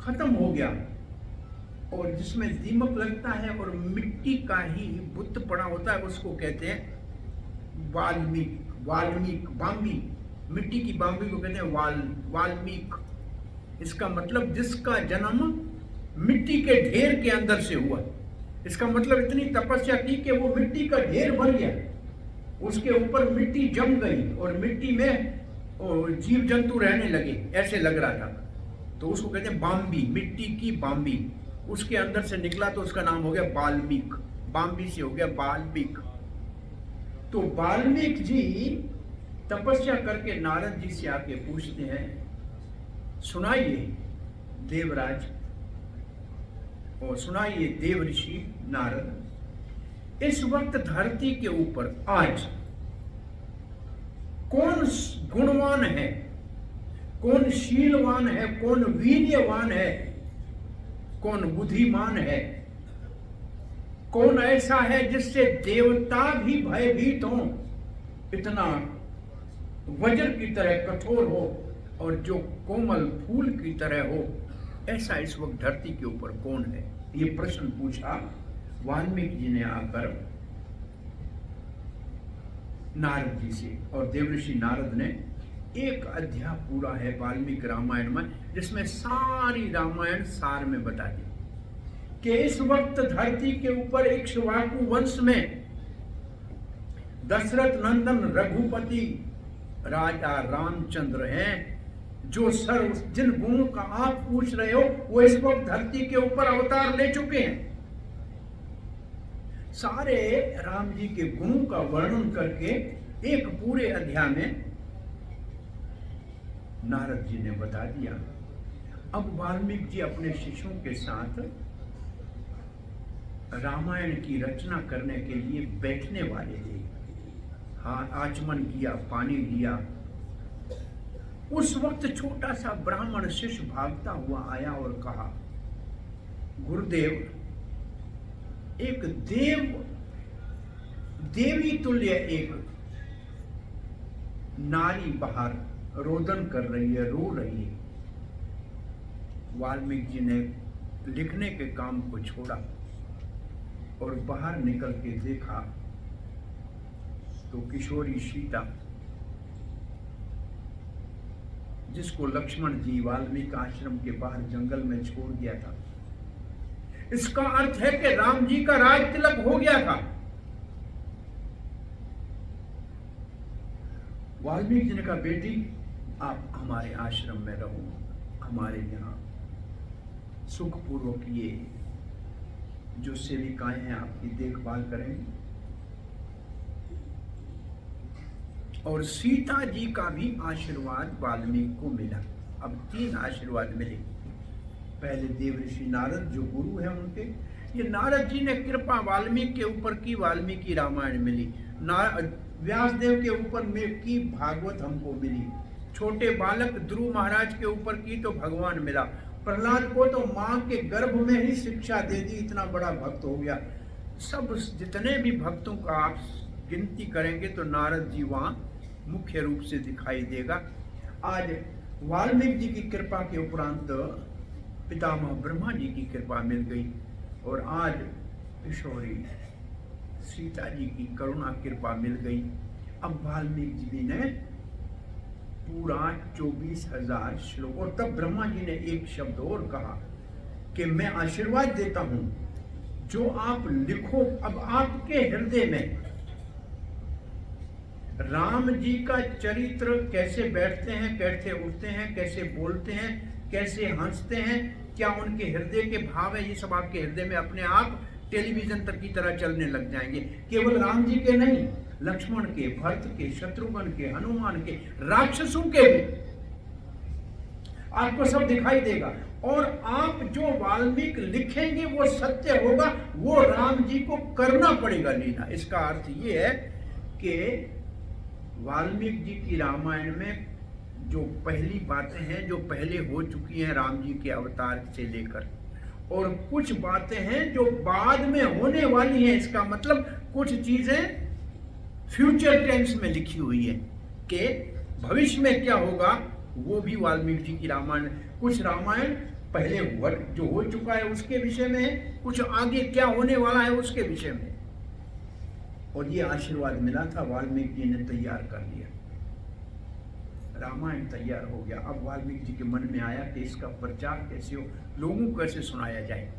खत्म हो गया। और जिसमें दीमक लगता है और मिट्टी का ही बुत पड़ा होता है, उसको कहते हैं वाल्मीकि, बाम्बी, मिट्टी की बाम्बी को कहते हैं वाल्मीकि। इसका मतलब जिसका जन्म मिट्टी के ढेर के अंदर से हुआ। इसका मतलब इतनी तपस्या की कि वो मिट्टी का ढेर बन गया, उसके ऊपर मिट्टी जम गई और मिट्टी में जीव जंतु रहने लगे, ऐसे लग रहा था। तो उसको कहते हैं बाम्बी, मिट्टी की बाम्बी। उसके अंदर से निकला तो उसका नाम हो गया वाल्मीकि, बाम्बी से हो गया वाल्मीकि। तो वाल्मीकि जी तपस्या करके नारद जी से आके पूछते हैं, सुनाइए देवराज, और सुनाइए देव ऋषि नारद, इस वक्त धरती के ऊपर आज कौन गुणवान है, कौन शीलवान है, कौन वीर्यवान है, कौन बुद्धिमान है, कौन ऐसा है जिससे देवता भी भयभीत हो, इतना वज्र की तरह कठोर हो और जो कोमल फूल की तरह हो, ऐसा इस वक्त धरती के ऊपर कौन है? ये प्रश्न पूछा वाल्मीकि जी ने आकर नारद जी से। और देवऋषि नारद ने एक अध्याय पूरा है वाल्मीकि रामायण में, जिसमें सारी रामायण सार में बता दी कि इस वक्त धरती के ऊपर इक्ष्वाकु वंश में दशरथ नंदन रघुपति राजा रामचंद्र हैं, जो जिन गुणों का आप पूछ रहे हो वो इस वक्त धरती के ऊपर अवतार ले चुके हैं। सारे राम जी के गुणों का वर्णन करके एक पूरे अध्याय में नारद जी ने बता दिया। अब वाल्मीकि जी अपने शिष्यों के साथ रामायण की रचना करने के लिए बैठने वाले थे। हाँ, आचमन किया, पानी लिया। उस वक्त छोटा सा ब्राह्मण शिष्य भागता हुआ आया और कहा, गुरुदेव, एक देवी तुल्य एक नारी बाहर रोदन कर रही है, रो रही है। वाल्मीकि जी ने लिखने के काम को छोड़ा और बाहर निकल के देखा तो किशोरी सीता, जिसको लक्ष्मण जी वाल्मीकि आश्रम के बाहर जंगल में छोड़ दिया था। इसका अर्थ है कि राम जी का राज तिलक हो गया था। वाल्मीकि जी ने कहा, बेटी आप हमारे आश्रम में रहो, हमारे यहाँ सुखपूर्वक ये जो सेविकाएं हैं आपकी देखभाल करेंगी। और सीता जी का भी आशीर्वाद वाल्मीकि को मिला। अब 3 आशीर्वाद मिले। पहले देवऋषि नारद जो गुरु हैं उनके, ये नारद जी ने कृपा वाल्मीकि के ऊपर की, वाल्मीकि रामायण मिली। व्यासदेव के ऊपर में की, भागवत हमको मिली। छोटे बालक ध्रुव महाराज के ऊपर की तो भगवान मिला। प्रहलाद को तो माँ के गर्भ में ही शिक्षा दे दी, इतना बड़ा भक्त हो गया। सब जितने भी भक्तों का आप गिनती करेंगे तो नारद जी वहाँ मुख्य रूप से दिखाई देगा। आज वाल्मीकि जी की कृपा के उपरांत पितामह ब्रह्मा जी की कृपा मिल गई और आज किशोरी सीता जी की करुणा कृपा मिल गई। अब वाल्मीकि जी ने पूरा 24,000 श्लोक, और तब ब्रह्मा जी ने एक शब्द और कहा कि मैं आशीर्वाद देता हूं, जो आप लिखो। अब आपके हृदय में राम जी का चरित्र कैसे बैठते हैं, कैसे उठते हैं, कैसे बोलते हैं, कैसे हंसते हैं, क्या उनके हृदय के भाव है, ये सब आपके हृदय में अपने आप टेलीविजन तक की तरह चलने लग जाएंगे। केवल राम जी के नहीं, लक्ष्मण के, भरत के, शत्रुघ्न के, हनुमान के, राक्षसों के भी आपको सब दिखाई देगा। और आप जो वाल्मीकि लिखेंगे वो सत्य होगा, वो राम जी को करना पड़ेगा लीला। इसका अर्थ ये है कि वाल्मीकि जी की रामायण में जो पहली बातें हैं जो पहले हो चुकी हैं राम जी के अवतार से लेकर, और कुछ बातें हैं जो बाद में होने वाली हैं। इसका मतलब कुछ चीजें फ्यूचर टेंस में लिखी हुई है कि भविष्य में क्या होगा, वो भी वाल्मीकि जी की रामायण। कुछ रामायण पहले हुआ जो हो चुका है उसके विषय में है, कुछ आगे क्या होने वाला है उसके विषय में। और ये आशीर्वाद मिला था, वाल्मीकि जी ने तैयार कर लिया, रामायण तैयार हो गया। अब वाल्मीकि जी के मन में आया कि इसका प्रचार कैसे हो, लोगों को कैसे सुनाया जाए।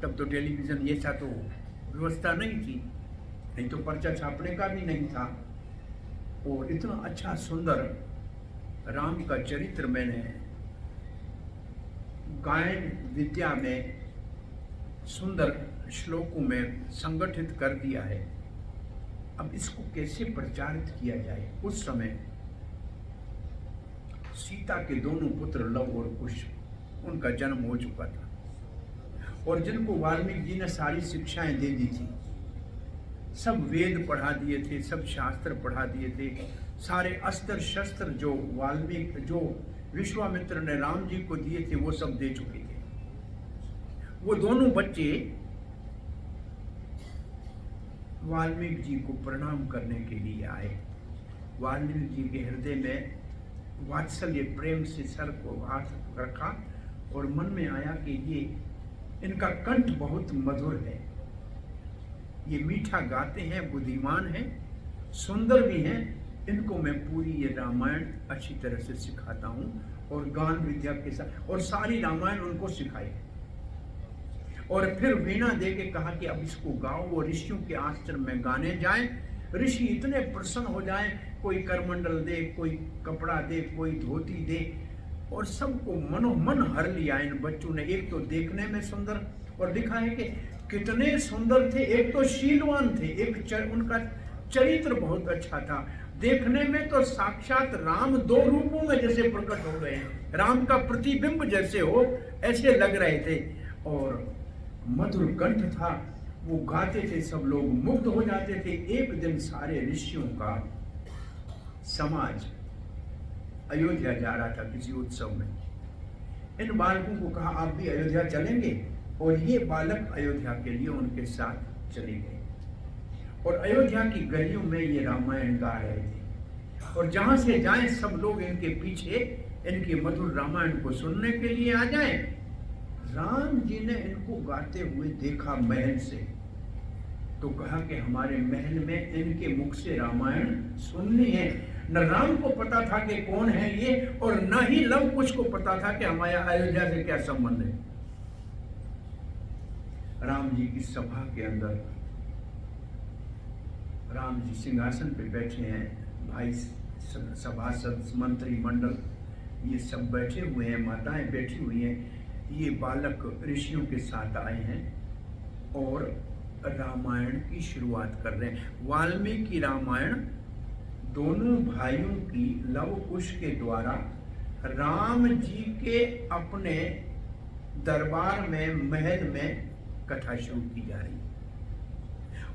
तब तो टेलीविजन ये सा तो व्यवस्था नहीं थी, नहीं तो पर्चा छापने का भी नहीं था। और इतना अच्छा सुंदर राम का चरित्र मैंने गायन विद्या में सुंदर श्लोकों में संगठित कर दिया है। अब इसको कैसे प्रचारित किया जाए। उस समय सीता के दोनों पुत्र लव और कुश, उनका जन्म हो चुका था, और जिनको वाल्मीकि जी ने सारी शिक्षाएं दे दी थी। सब वेद पढ़ा दिए थे, सब शास्त्र पढ़ा दिए थे, सारे अस्त्र शस्त्र जो विश्वामित्र ने राम जी को दिए थे वो सब दे चुके थे। वो दोनों बच्चे वाल्मीकि जी को प्रणाम करने के लिए आए। वाल्मीकि जी के हृदय में वात्सल्य प्रेम से सर को हाथ रखा और मन में आया कि ये इनका कंठ बहुत मधुर है, ये मीठा गाते हैं, बुद्धिमान हैं, सुंदर भी हैं, इनको मैं पूरी ये रामायण अच्छी तरह से सिखाता हूँ। और गान विद्या के साथ और सारी रामायण उनको सिखाई। और फिर वीणा दे के कहा कि अब इसको गाओ, वो ऋषियों के आश्रम में गाने जाएं। ऋषि इतने प्रसन्न हो जाएं, कोई करमंडल दे, कोई कपड़ा दे, कोई धोती दे, और सबको मनोमन हर लिया इन बच्चों ने। एक तो देखने में सुंदर, और लिखा है कि कितने सुंदर थे, एक तो शीलवान थे, उनका चरित्र बहुत अच्छा था। देखने में तो साक्षात राम दो रूपों में जैसे प्रकट हो गए हैं, राम का प्रतिबिंब जैसे हो ऐसे लग रहे थे। और मधुर कंठ था, वो गाते थे, सब लोग मुग्ध हो जाते थे। एक दिन सारे ऋषियों का समाज अयोध्या जा रहा था किसी उत्सव में। इन बालकों को कहा आप भी अयोध्या चलेंगे, और ये बालक अयोध्या के लिए उनके साथ चले गए। और अयोध्या की गलियों में ये रामायण गा रहे थे, और जहां से जाएं सब लोग इनके पीछे इनके मधुर रामायण को सुनने के लिए आ जाएं। राम जी ने इनको गाते हुए देखा महल से, तो कहा कि हमारे महल में इनके मुख से रामायण सुननी है। न राम को पता था कि कौन है ये, और न ही लव कुश को पता था कि हमारे अयोध्या से क्या संबंध है। राम जी की सभा के अंदर राम जी सिंहासन पे बैठे हैं, भाई सभासद मंत्री मंडल ये सब बैठे हुए हैं, माताएं बैठी हुई हैं। ये बालक ऋषियों के साथ आए हैं और रामायण की शुरुआत कर रहे हैं। वाल्मीकि रामायण दोनों भाइयों की लव कुश के द्वारा राम जी के अपने दरबार में, महल में कथा शुरू की जा रही है।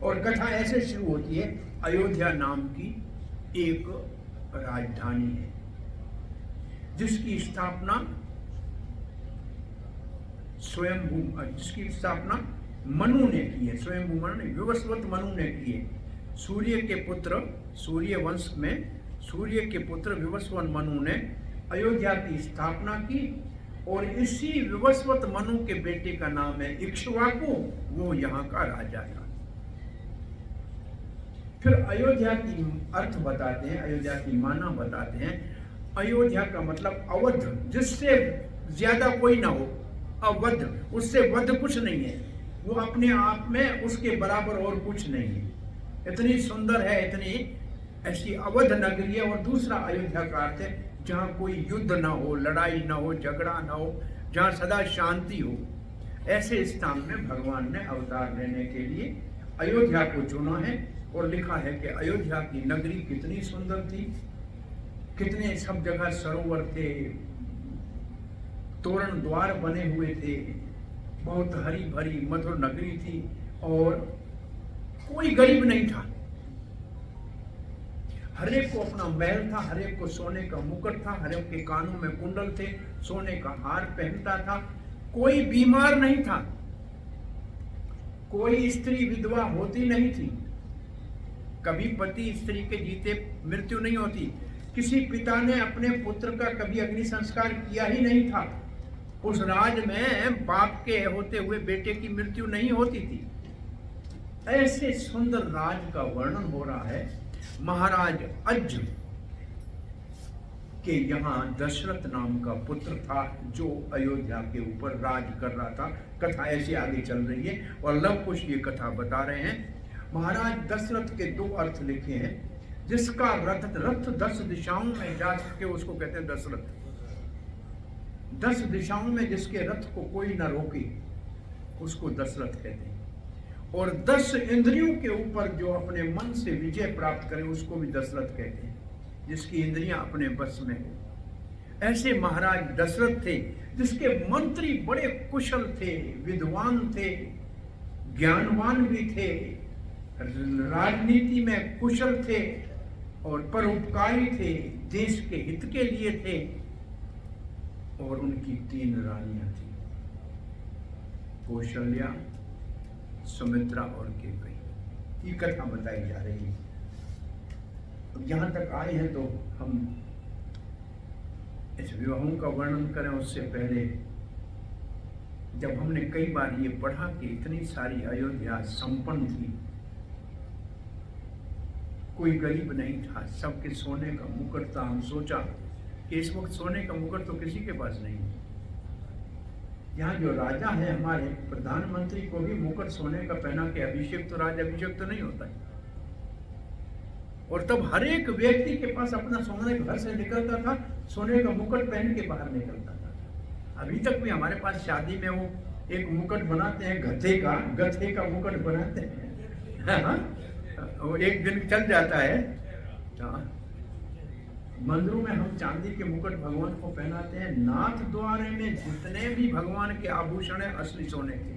और कथा ऐसे शुरू होती है, अयोध्या नाम की एक राजधानी है जिसकी स्थापना जिसकी स्थापना मनु ने की है। स्वयंभू मनु ने, विवस्वत मनु ने की है। सूर्य के पुत्र, सूर्य वंश में सूर्य के पुत्र विवस्वत मनु ने अयोध्या की स्थापना की, और इसी विवस्वत मनु के बेटे का नाम है इक्ष्वाकु, वो यहाँ का राजा था। फिर अयोध्या की अर्थ बताते हैं, अयोध्या की माना बताते हैं। अयोध्या का मतलब अवध, जिससे ज्यादा कोई ना हो, अवध, उससे वध कुछ नहीं है, वो अपने आप में उसके बराबर और कुछ नहीं है। इतनी सुंदर है, इतनी ऐसी अवध नगरी है। और दूसरा अयोध्या का अर्थ है जहाँ कोई युद्ध ना हो, लड़ाई ना हो, झगड़ा ना हो, जहाँ सदा शांति हो। ऐसे स्थान में भगवान ने अवतार लेने के लिए अयोध्या को चुना है। और लिखा है कि अयोध्या की नगरी कितनी सुंदर थी, कितने सब जगह सरोवर थे, तोरण द्वार बने हुए थे, बहुत हरी भरी मधुर नगरी थी, और कोई गरीब नहीं था। हर एक को अपना महल था, हर एक को सोने का मुकुट था, हर एक के कानों में कुंडल थे, सोने का हार पहनता था। कोई बीमार नहीं था, कोई स्त्री विधवा होती नहीं थी, कभी पति स्त्री के जीते मृत्यु नहीं होती, किसी पिता ने अपने पुत्र का कभी अग्नि संस्कार किया ही नहीं था। उस राज में बाप के होते हुए बेटे की मृत्यु नहीं होती थी। ऐसे सुंदर राज का वर्णन हो रहा है। महाराज अज के यहाँ दशरथ नाम का पुत्र था जो अयोध्या के ऊपर राज कर रहा था। कथा ऐसे आगे चल रही है और लव कुश ये कथा बता रहे हैं। महाराज दशरथ के दो अर्थ लिखे हैं। जिसका रथ 10 दिशाओं में जा सके उसको कहते हैं दशरथ। 10 दिशाओं में जिसके रथ को कोई न रोके उसको दशरथ कहते हैं। और 10 इंद्रियों के ऊपर जो अपने मन से विजय प्राप्त करे उसको भी दशरथ कहते हैं, जिसकी इंद्रियां अपने बस में हो। ऐसे महाराज दशरथ थे जिसके मंत्री बड़े कुशल थे, विद्वान थे, ज्ञानवान भी थे, राजनीति में कुशल थे और परोपकारी थे, देश के हित के लिए थे। और उनकी 3 रानियां थी, कौशल्या, सुमित्रा और कैकेयी। ये कथा बताई जा रही है। अब यहाँ तक आए हैं तो हम इस विवाहों का वर्णन करें उससे पहले जब हमने कई बार ये पढ़ा कि इतनी सारी अयोध्या संपन्न थी, कोई गरीब नहीं था, सबके सोने का मुकुट था। हम सोचा कि इस वक्त सोने का मुकुट तो किसी के पास नहीं है। यहाँ जो राजा है हमारे प्रधानमंत्री को भी मुकुट सोने का पहना के अभिषेक तो राज अभिषेक तो नहीं होता है। और तब हर एक व्यक्ति के पास अपना सोने घर से निकलता था, सोने का मुकुट पहन के बाहर निकलता था। अभी तक भी हमारे पास शादी में वो एक मुकुट बनाते हैं गधे का मुकुट बनाते हैं, हाँ? वो एक दिन चल जाता है। हाँ। मंदिरों में हम चांदी के मुकुट भगवान को पहनाते हैं। नाथ द्वारे में जितने भी भगवान के आभूषण है असली सोने के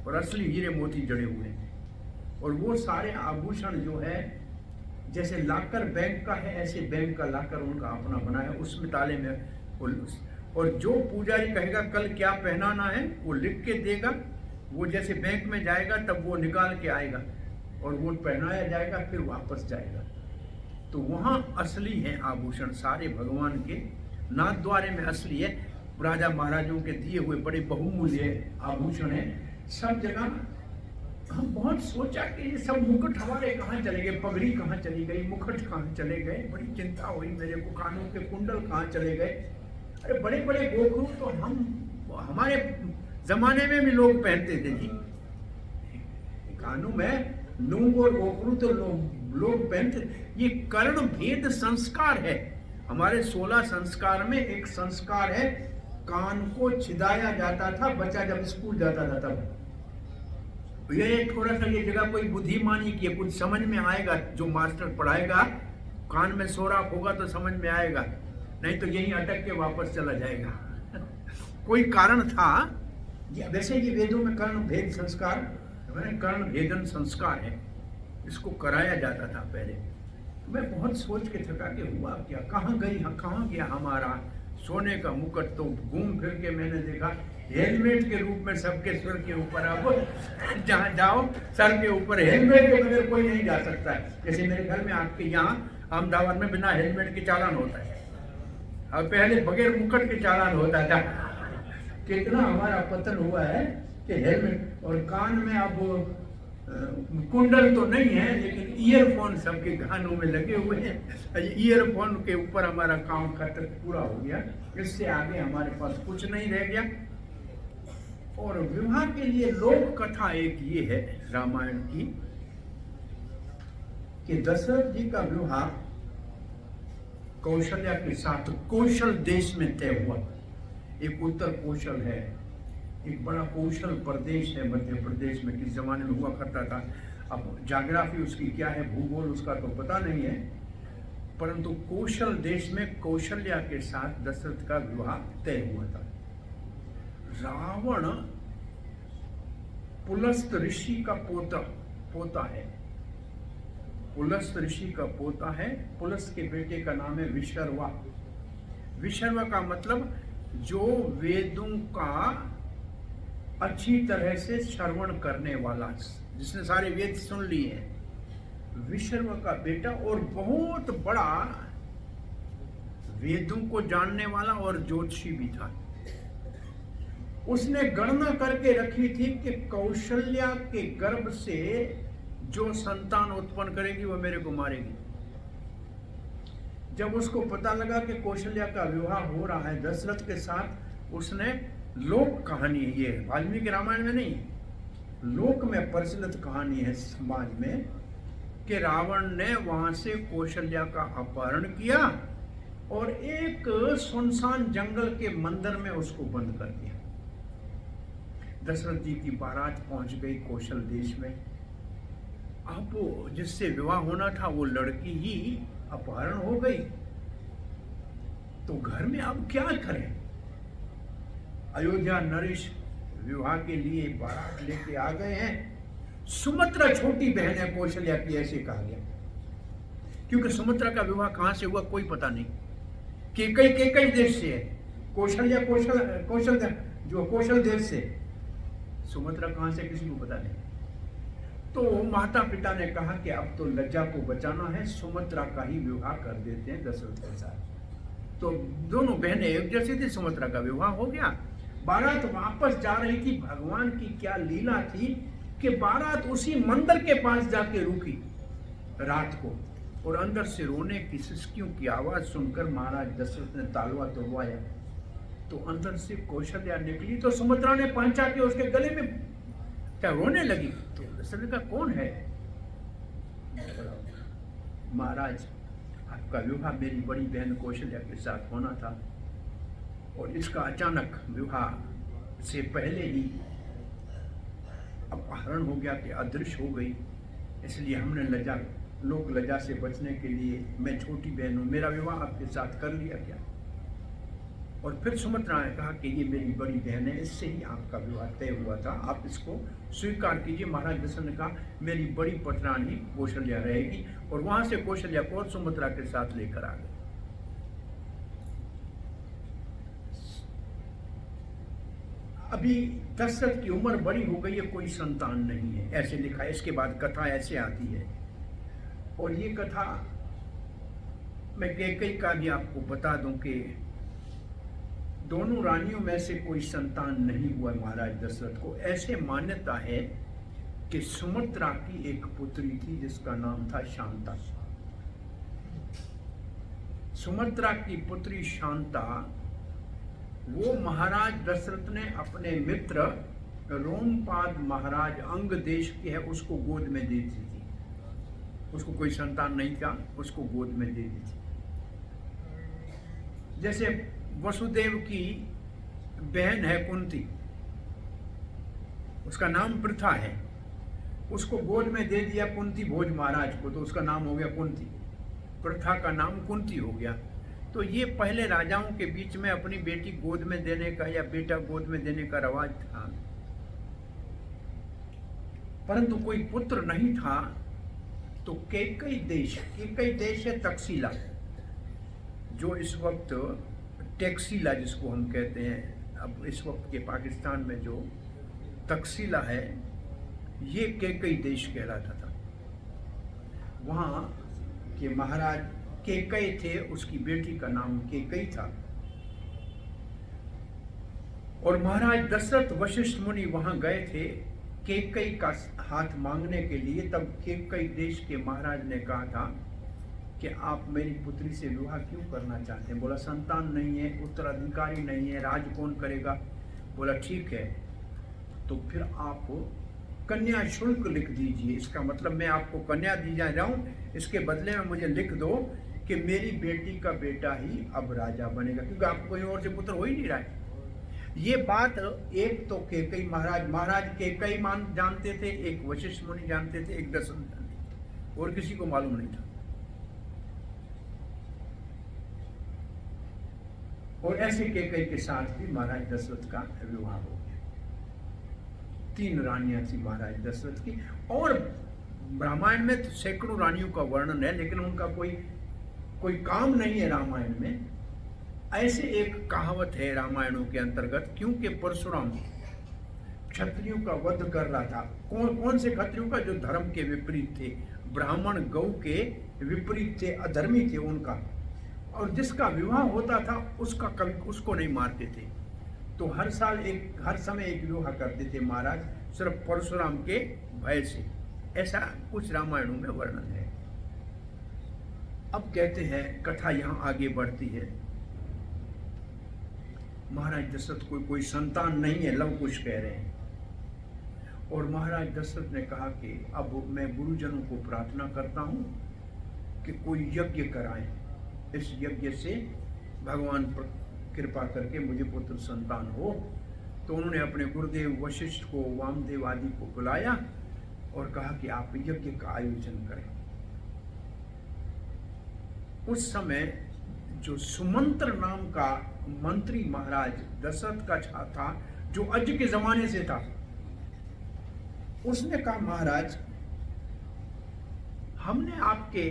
और असली हीरे मोती जड़े हुए हैं। और वो सारे आभूषण जो है जैसे लाकर बैंक का है, ऐसे बैंक का लाकर उनका अपना बना है, उसमें ताले में। और जो पुजारी कहेगा कल क्या पहनाना है वो लिख के देगा, वो जैसे बैंक में जाएगा तब वो निकाल के आएगा और वो पहनाया जाएगा, फिर वापस जाएगा। तो वहाँ असली है आभूषण सारे भगवान के। नाथ द्वारे में असली है, राजा महाराजों के दिए हुए बड़े बहुमूल्य आभूषण है सब जगह। हम बहुत सोचा कि ये सब मुकुट हमारे कहाँ चले गए, पगड़ी कहाँ चली गई, मुकुट कहाँ चले गए। बड़ी चिंता हुई मेरे को, कानों के कुंडल कहाँ चले गए। अरे बड़े बड़े गोखरू तो हमारे जमाने में भी लोग पहनते थे जी। कानों में लूंग और गोखरू तो लोग पहनते। ये कर्ण भेद संस्कार है। हमारे 16 संस्कार में एक संस्कार है, कान को छिदाया जाता था बच्चा जब स्कूल जाता था तब। ये थोड़ा सा ये जगह कोई बुद्धिमानी की कुछ समझ में आएगा, जो मास्टर पढ़ाएगा कान में सोराख होगा तो समझ में आएगा, नहीं तो यहीं अटक के वापस चला जाएगा। कोई कारण था। वैसे ये वेदों में कर्ण भेद संस्कार, कर्ण भेदन संस्कार है, इसको कराया जाता था पहले। तो मैं बहुत सोच के थका कि हुआ क्या, कहाँ गया हमारा सोने का मुकुट। तो घूम फिर के मैंने देखा हेलमेट के रूप में सबके सिर के ऊपर, अब जहाँ जाओ सर के ऊपर हेलमेट के बगैर कोई नहीं जा सकता है। जैसे मेरे घर में आपके यहाँ अहमदाबाद में बिना हेलमेट के चालान होता है, और पहले बगैर मुकुट के चालान होता था। कितना हमारा पतन हुआ है कि हेलमेट। और कान में अब कुंडल तो नहीं है, लेकिन ईयरफोन सबके कानों में लगे हुए हैं। ईयरफोन के ऊपर हमारा काम खत्म पूरा हो गया, इससे आगे हमारे पास कुछ नहीं रह गया। और विवाह के लिए लोक कथा एक ये है रामायण की कि दशरथ जी का विवाह कौशल्या के साथ कौशल देश में तय हुआ। एक उत्तर कौशल है, एक बड़ा कौशल प्रदेश है मध्य प्रदेश में, किस जमाने में हुआ करता था। अब ज्योग्राफी उसकी क्या है, भूगोल उसका तो पता नहीं है, परंतु कौशल देश में कौशल्या के साथ दशरथ का विवाह तय हुआ था। रावण पुलस्त ऋषि का पोता है। पुलस्त ऋषि का पोता है। पुलस्त के बेटे का नाम है विशर्वा। विशर्वा का मतलब जो वेदों का अच्छी तरह से श्रवण करने वाला, जिसने सारे वेद सुन लिए हैं, विशर्वा का बेटा। और बहुत बड़ा वेदों को जानने वाला और ज्योतिषी भी था। उसने गणना करके रखी थी कि कौशल्या के गर्भ से जो संतान उत्पन्न करेगी वो मेरे को मारेगी। जब उसको पता लगा कि कौशल्या का विवाह हो रहा है दशरथ के साथ, उसने लोक कहानी, ये वाल्मीकि रामायण में नहीं, लोक में प्रचलित कहानी है समाज में, कि रावण ने वहां से कौशल्या का अपहरण किया और एक सुनसान जंगल के मंदिर में उसको बंद कर दिया। दशरथ जी की बारात पहुंच गई कौशल देश में। अब जिससे विवाह होना था वो लड़की ही अपहरण हो गई, तो घर में अब क्या करें। अयोध्या नरेश विवाह के लिए बारात लेके आ गए हैं। सुमित्रा छोटी बहन है कौशल्या की, ऐसे कहा गया, क्योंकि सुमित्रा का विवाह कहां से हुआ कोई पता नहीं। केकई देश से है, कौशल्या कौशल देश से, सुमित्रा कहां से किसी को पता नहीं। तो माता पिता ने कहा कि अब तो लज्जा को बचाना है, सुमित्रा का ही विवाह कर देते हैं दशरथ के साथ। तो दोनों बहनें एक जैसी थी, सुमित्रा का विवाह हो गया। बारात वापस जा रही थी। भगवान की क्या लीला थी कि बारात उसी मंदिर के पास जाके रुकी रात को, और अंदर से रोने की सिसकियों की आवाज सुनकर महाराज दशरथ ने तालवा तोड़वाया। तो अंदर से कौशल्या निकली तो सुमित्रा ने पहुंचा के उसके गले में क्या रोने लगी। तो दशरथ का कौन है? महाराज आपका विवाह मेरी बड़ी बहन कौशल्या के साथ होना था, और इसका अचानक विवाह से पहले ही अपहरण हो गया कि अदृश्य हो गई, इसलिए हमने लोग लज्जा से बचने के लिए, मैं छोटी बहन हूँ, मेरा विवाह आपके साथ कर लिया क्या? और फिर सुमित्रा ने कहा कि ये मेरी बड़ी बहन है, इससे ही आपका विवाह तय हुआ था, आप इसको स्वीकार कीजिए। महाराज दशरथ ने कहा मेरी बड़ी पटरानी कौशल्या रहेगी, और वहां से कौशल्या को और सुमित्रा के साथ लेकर आ गए। अभी दशरथ की उम्र बड़ी हो गई है, कोई संतान नहीं है, ऐसे लिखा है। इसके बाद कथा ऐसे आती है, और ये कथा मैं कैकेयी का भी आपको बता दूं कि दोनों रानियों में से कोई संतान नहीं हुआ महाराज दशरथ को। ऐसे मान्यता है कि सुमित्रा की एक पुत्री थी जिसका नाम था शांता। सुमित्रा की पुत्री शांता, वो महाराज दशरथ ने अपने मित्र रोमपाद महाराज अंग देश के है उसको गोद में दे दी थी। उसको कोई संतान नहीं था, उसको गोद में दे दी थी। जैसे वसुदेव की बहन है कुंती, उसका नाम प्रथा है, उसको गोद में दे दिया कुंती भोज महाराज को, तो उसका नाम हो गया कुंती। प्रथा का नाम कुंती हो गया। तो ये पहले राजाओं के बीच में अपनी बेटी गोद में देने का या बेटा गोद में देने का रवाज था, परंतु कोई पुत्र नहीं था। तो कैकेयी देश है तक्षशिला, जो इस वक्त टेक्सिला जिसको हम कहते हैं, अब इस वक्त के पाकिस्तान में जो तक्षशिला है, ये कैकेयी देश कहलाता था। वहाँ के महाराज कैकेयी थे, उसकी बेटी का नाम कैकेयी था। और महाराज दशरथ वशिष्ठ मुनि वहाँ गए थे कैकेयी का हाथ मांगने के लिए। तब कैकेयी देश के महाराज ने कहा था कि आप मेरी पुत्री से विवाह क्यों करना चाहते हैं? बोला संतान नहीं है, उत्तराधिकारी नहीं है, राज कौन करेगा? बोला ठीक है, तो फिर आप कन्या शुल्क लिख दीजिए। इसका मतलब मैं आपको कन्या दी जा रहा हूँ, इसके बदले में मुझे लिख दो कि मेरी बेटी का बेटा ही अब राजा बनेगा, क्योंकि आपको कोई और से पुत्र हो ही नहीं रहा है। ये बात एक तो कैकेयी महाराज कैकेयी जानते थे, एक वशिष्ठ मुनि जानते थे, एक दशरथ जानते थे, और किसी को मालूम नहीं था। और ऐसे कैकेयी के साथ भी महाराज दशरथ का विवाह हो गया। 3 रानियां थी महाराज दशरथ की, और रामायण में तो सैकड़ों रानियों का वर्णन है, लेकिन उनका कोई काम नहीं है रामायण में। ऐसे एक कहावत है रामायणों के अंतर्गत, क्योंकि परशुराम क्षत्रियों का वध कर रहा था। कौन से क्षत्रियों का? जो धर्म के विपरीत थे, ब्राह्मण गौ के विपरीत थे, अधर्मी थे उनका। और जिसका विवाह होता था उसका कभी उसको नहीं मारते थे। तो हर समय एक विवाह करते थे महाराज, सिर्फ परशुराम के भय से। ऐसा कुछ रामायणों में वर्णन है। अब कहते हैं कथा यहाँ आगे बढ़ती है। महाराज दशरथ को कोई संतान नहीं है, लव कुश कह रहे हैं। और महाराज दशरथ ने कहा कि अब मैं गुरुजनों को प्रार्थना करता हूँ कि कोई यज्ञ कराएं, इस यज्ञ से भगवान कृपा करके मुझे पुत्र संतान हो। तो उन्होंने अपने गुरुदेव वशिष्ठ को, वामदेव आदि को बुलाया और कहा कि आप यज्ञ का आयोजन करें। उस समय जो सुमंत्र नाम का मंत्री महाराज दशरथ का था, जो अज के जमाने से था, उसने कहा महाराज हमने आपके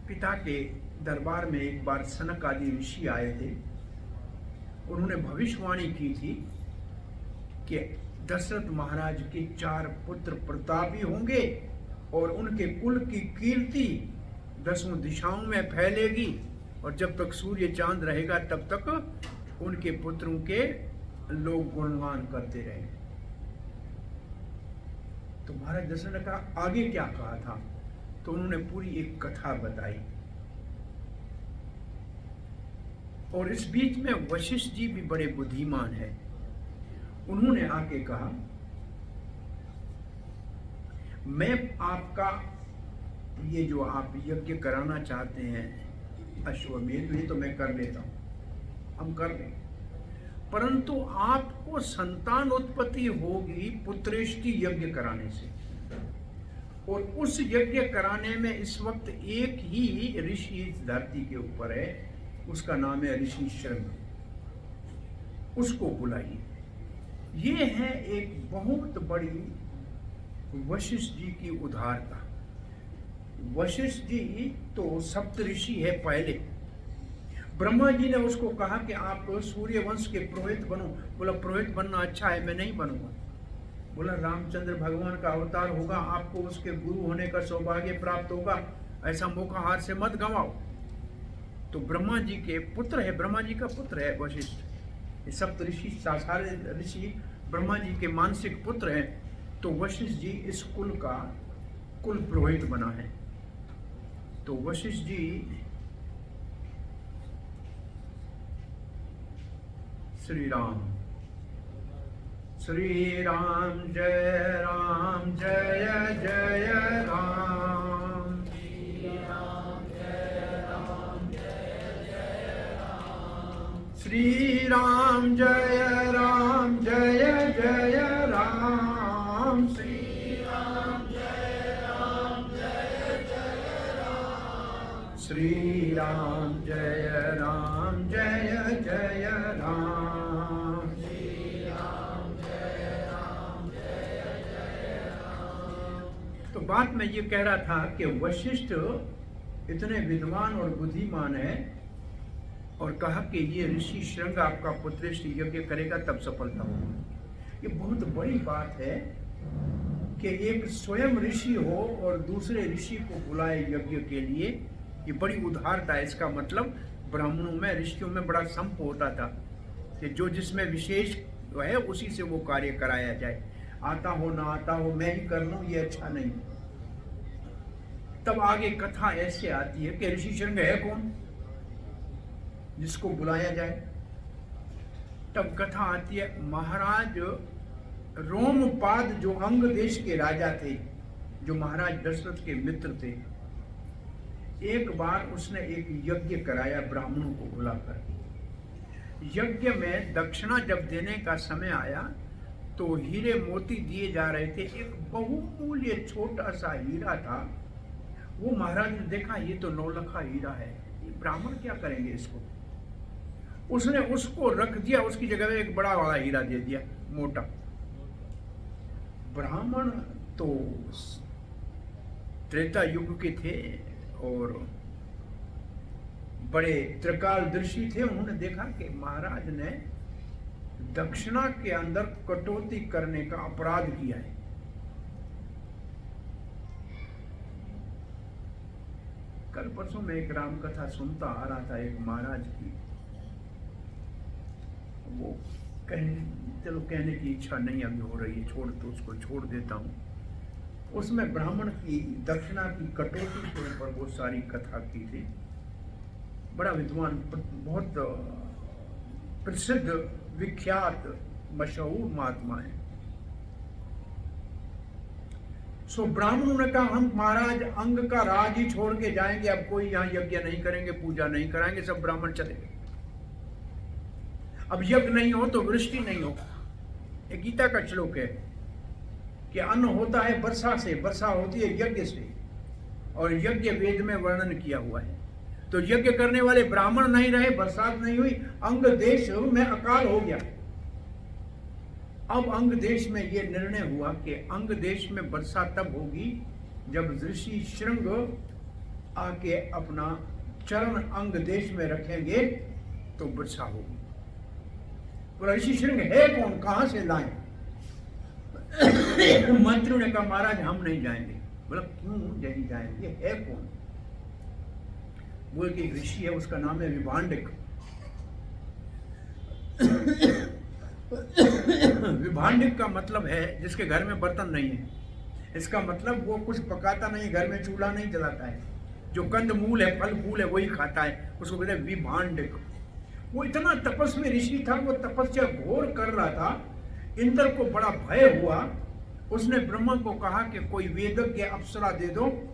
पिता के दरबार में एक बार सनक आदि ऋषि आए थे। उन्होंने भविष्यवाणी की थी कि दशरथ महाराज के 4 पुत्र प्रतापी होंगे और उनके कुल की कीर्ति 10 दिशाओं में फैलेगी, और जब तक सूर्य चांद रहेगा तब तक उनके पुत्रों के लोग गुणगान करते रहेंगे। तो महाराज दशरथ ने कहा आगे क्या कहा था? तो उन्होंने पूरी एक कथा बताई। और इस बीच में वशिष्ठ जी भी बड़े बुद्धिमान हैं। उन्होंने आके कहा मैं आपका ये जो आप यज्ञ कराना चाहते हैं अश्वमेध, ये तो मैं कर लेता हूं, हम कर लें, परंतु आपको संतान उत्पत्ति होगी पुत्रेष्टि यज्ञ कराने से। और उस यज्ञ कराने में इस वक्त एक ही ऋषि इस धरती के ऊपर है, उसका नाम है ऋषि शृंग। उसको बुलाइए। ये है एक बहुत बड़ी वशिष्ठ जी की उदारता। वशिष्ठ जी तो सप्त ऋषि है पहले। ब्रह्मा जी ने उसको कहा कि आप सूर्य वंश के पुरोहित बनो। बोला पुरोहित बनना अच्छा है, मैं नहीं बनूंगा। बोला रामचंद्र भगवान का अवतार होगा, आपको उसके गुरु होने का सौभाग्य प्राप्त होगा, ऐसा मौका हाथ से मत गंवाओ। तो ब्रह्मा जी के पुत्र है, ब्रह्मा जी का पुत्र है वशिष्ठ। सप्त ऋषि सारे ऋषि ब्रह्मा जी के मानसिक पुत्र हैं। तो वशिष्ठ जी इस कुल का कुल पुरोहित बना है। तो वशिष्ठ जी श्री राम जय राम जय जय राम। श्री राम जय राम जय जय राम। श्री राम जय राम जय जय राम। श्री राम जय राम जय जय राम। श्री राम जय राम जय जय राम। तो बात मैं ये कह रहा था कि वशिष्ठ इतने विद्वान और बुद्धिमान है और कहा कि ये ऋषि शृंग आपका पुत्रेष्टि यज्ञ करेगा तब सफलता होगी। ये बहुत बड़ी बात है कि एक स्वयं ऋषि हो और दूसरे ऋषि को बुलाए यज्ञ के लिए। ये बड़ी उदारता है। इसका मतलब ब्राह्मणों में ऋषियों में बड़ा संप होता था कि जो जिसमें विशेष है उसी से वो कार्य कराया जाए। आता हो ना आता हो मैं ही कर लूं, ये अच्छा नहीं। तब आगे कथा ऐसे आती है कि ऋषि शृंग है कौन जिसको बुलाया जाए। तब कथा आती है महाराज रोमपाद जो अंग देश के राजा थे, जो महाराज दशरथ के मित्र थे, एक बार उसने एक यज्ञ कराया ब्राह्मणों को बुलाकर। यज्ञ में दक्षिणा जब देने का समय आया तो हीरे मोती दिए जा रहे थे। एक बहुमूल्य छोटा सा हीरा था। वो महाराज ने देखा ये तो 9 लाख हीरा है, ये ब्राह्मण क्या करेंगे इसको। उसने उसको रख दिया, उसकी जगह में एक बड़ा वाला हीरा दे दिया मोटा। ब्राह्मण तो त्रेता युग के थे और बड़े त्रिकालदर्शी थे। उन्होंने देखा कि महाराज ने दक्षिणा के अंदर कटौती करने का अपराध किया है। कल परसों में एक राम कथा सुनता आ रहा था एक महाराज की। वो कहने की इच्छा नहीं अभी हो रही है, छोड़ तो उसको छोड़ देता हूं। उसमें ब्राह्मण की दक्षिणा की कटौती के ऊपर वो सारी कथा की थी। बड़ा विद्वान, बहुत प्रसिद्ध विख्यात मशहूर महात्मा है। सो ब्राह्मणों ने कहा हम महाराज अंग का राज ही छोड़ के जाएंगे, अब कोई यहाँ यज्ञ नहीं करेंगे, पूजा नहीं कराएंगे, सब ब्राह्मण चले गए। अब यज्ञ नहीं हो तो वृष्टि नहीं हो। एक गीता का श्लोक है कि अन्न होता है वर्षा से, वर्षा होती है यज्ञ से, और यज्ञ वेद में वर्णन किया हुआ है। तो यज्ञ करने वाले ब्राह्मण नहीं रहे, बरसात नहीं हुई, अंग देश में अकाल हो गया। अब अंग देश में यह निर्णय हुआ कि अंग देश में वर्षा तब होगी जब ऋषि शृंग आके अपना चरण अंग देश में रखेंगे तो वर्षा होगी। बोला ऋषि शृंग है कौन, कहां से लाएं? मंत्रियों ने कहा महाराज हम नहीं जाएंगे। बोला क्यों नहीं जाएंगे, है कौन? बोल के ऋषि है, उसका नाम है विभांडिक। विभांडिक का मतलब है जिसके घर में बर्तन नहीं है। इसका मतलब वो कुछ पकाता नहीं, घर में चूल्हा नहीं जलाता है, जो कंद मूल है, फल फूल है, वही खाता है, उसको कहते हैं विभांडिक। वो इतना तपस्वी ऋषि था, वो तपस्या घोर कर रहा था। इंद्र को बड़ा भय हुआ। उसने ब्रह्मा को कहा कि कोई वेदज्ञ अप्सरा दे दो,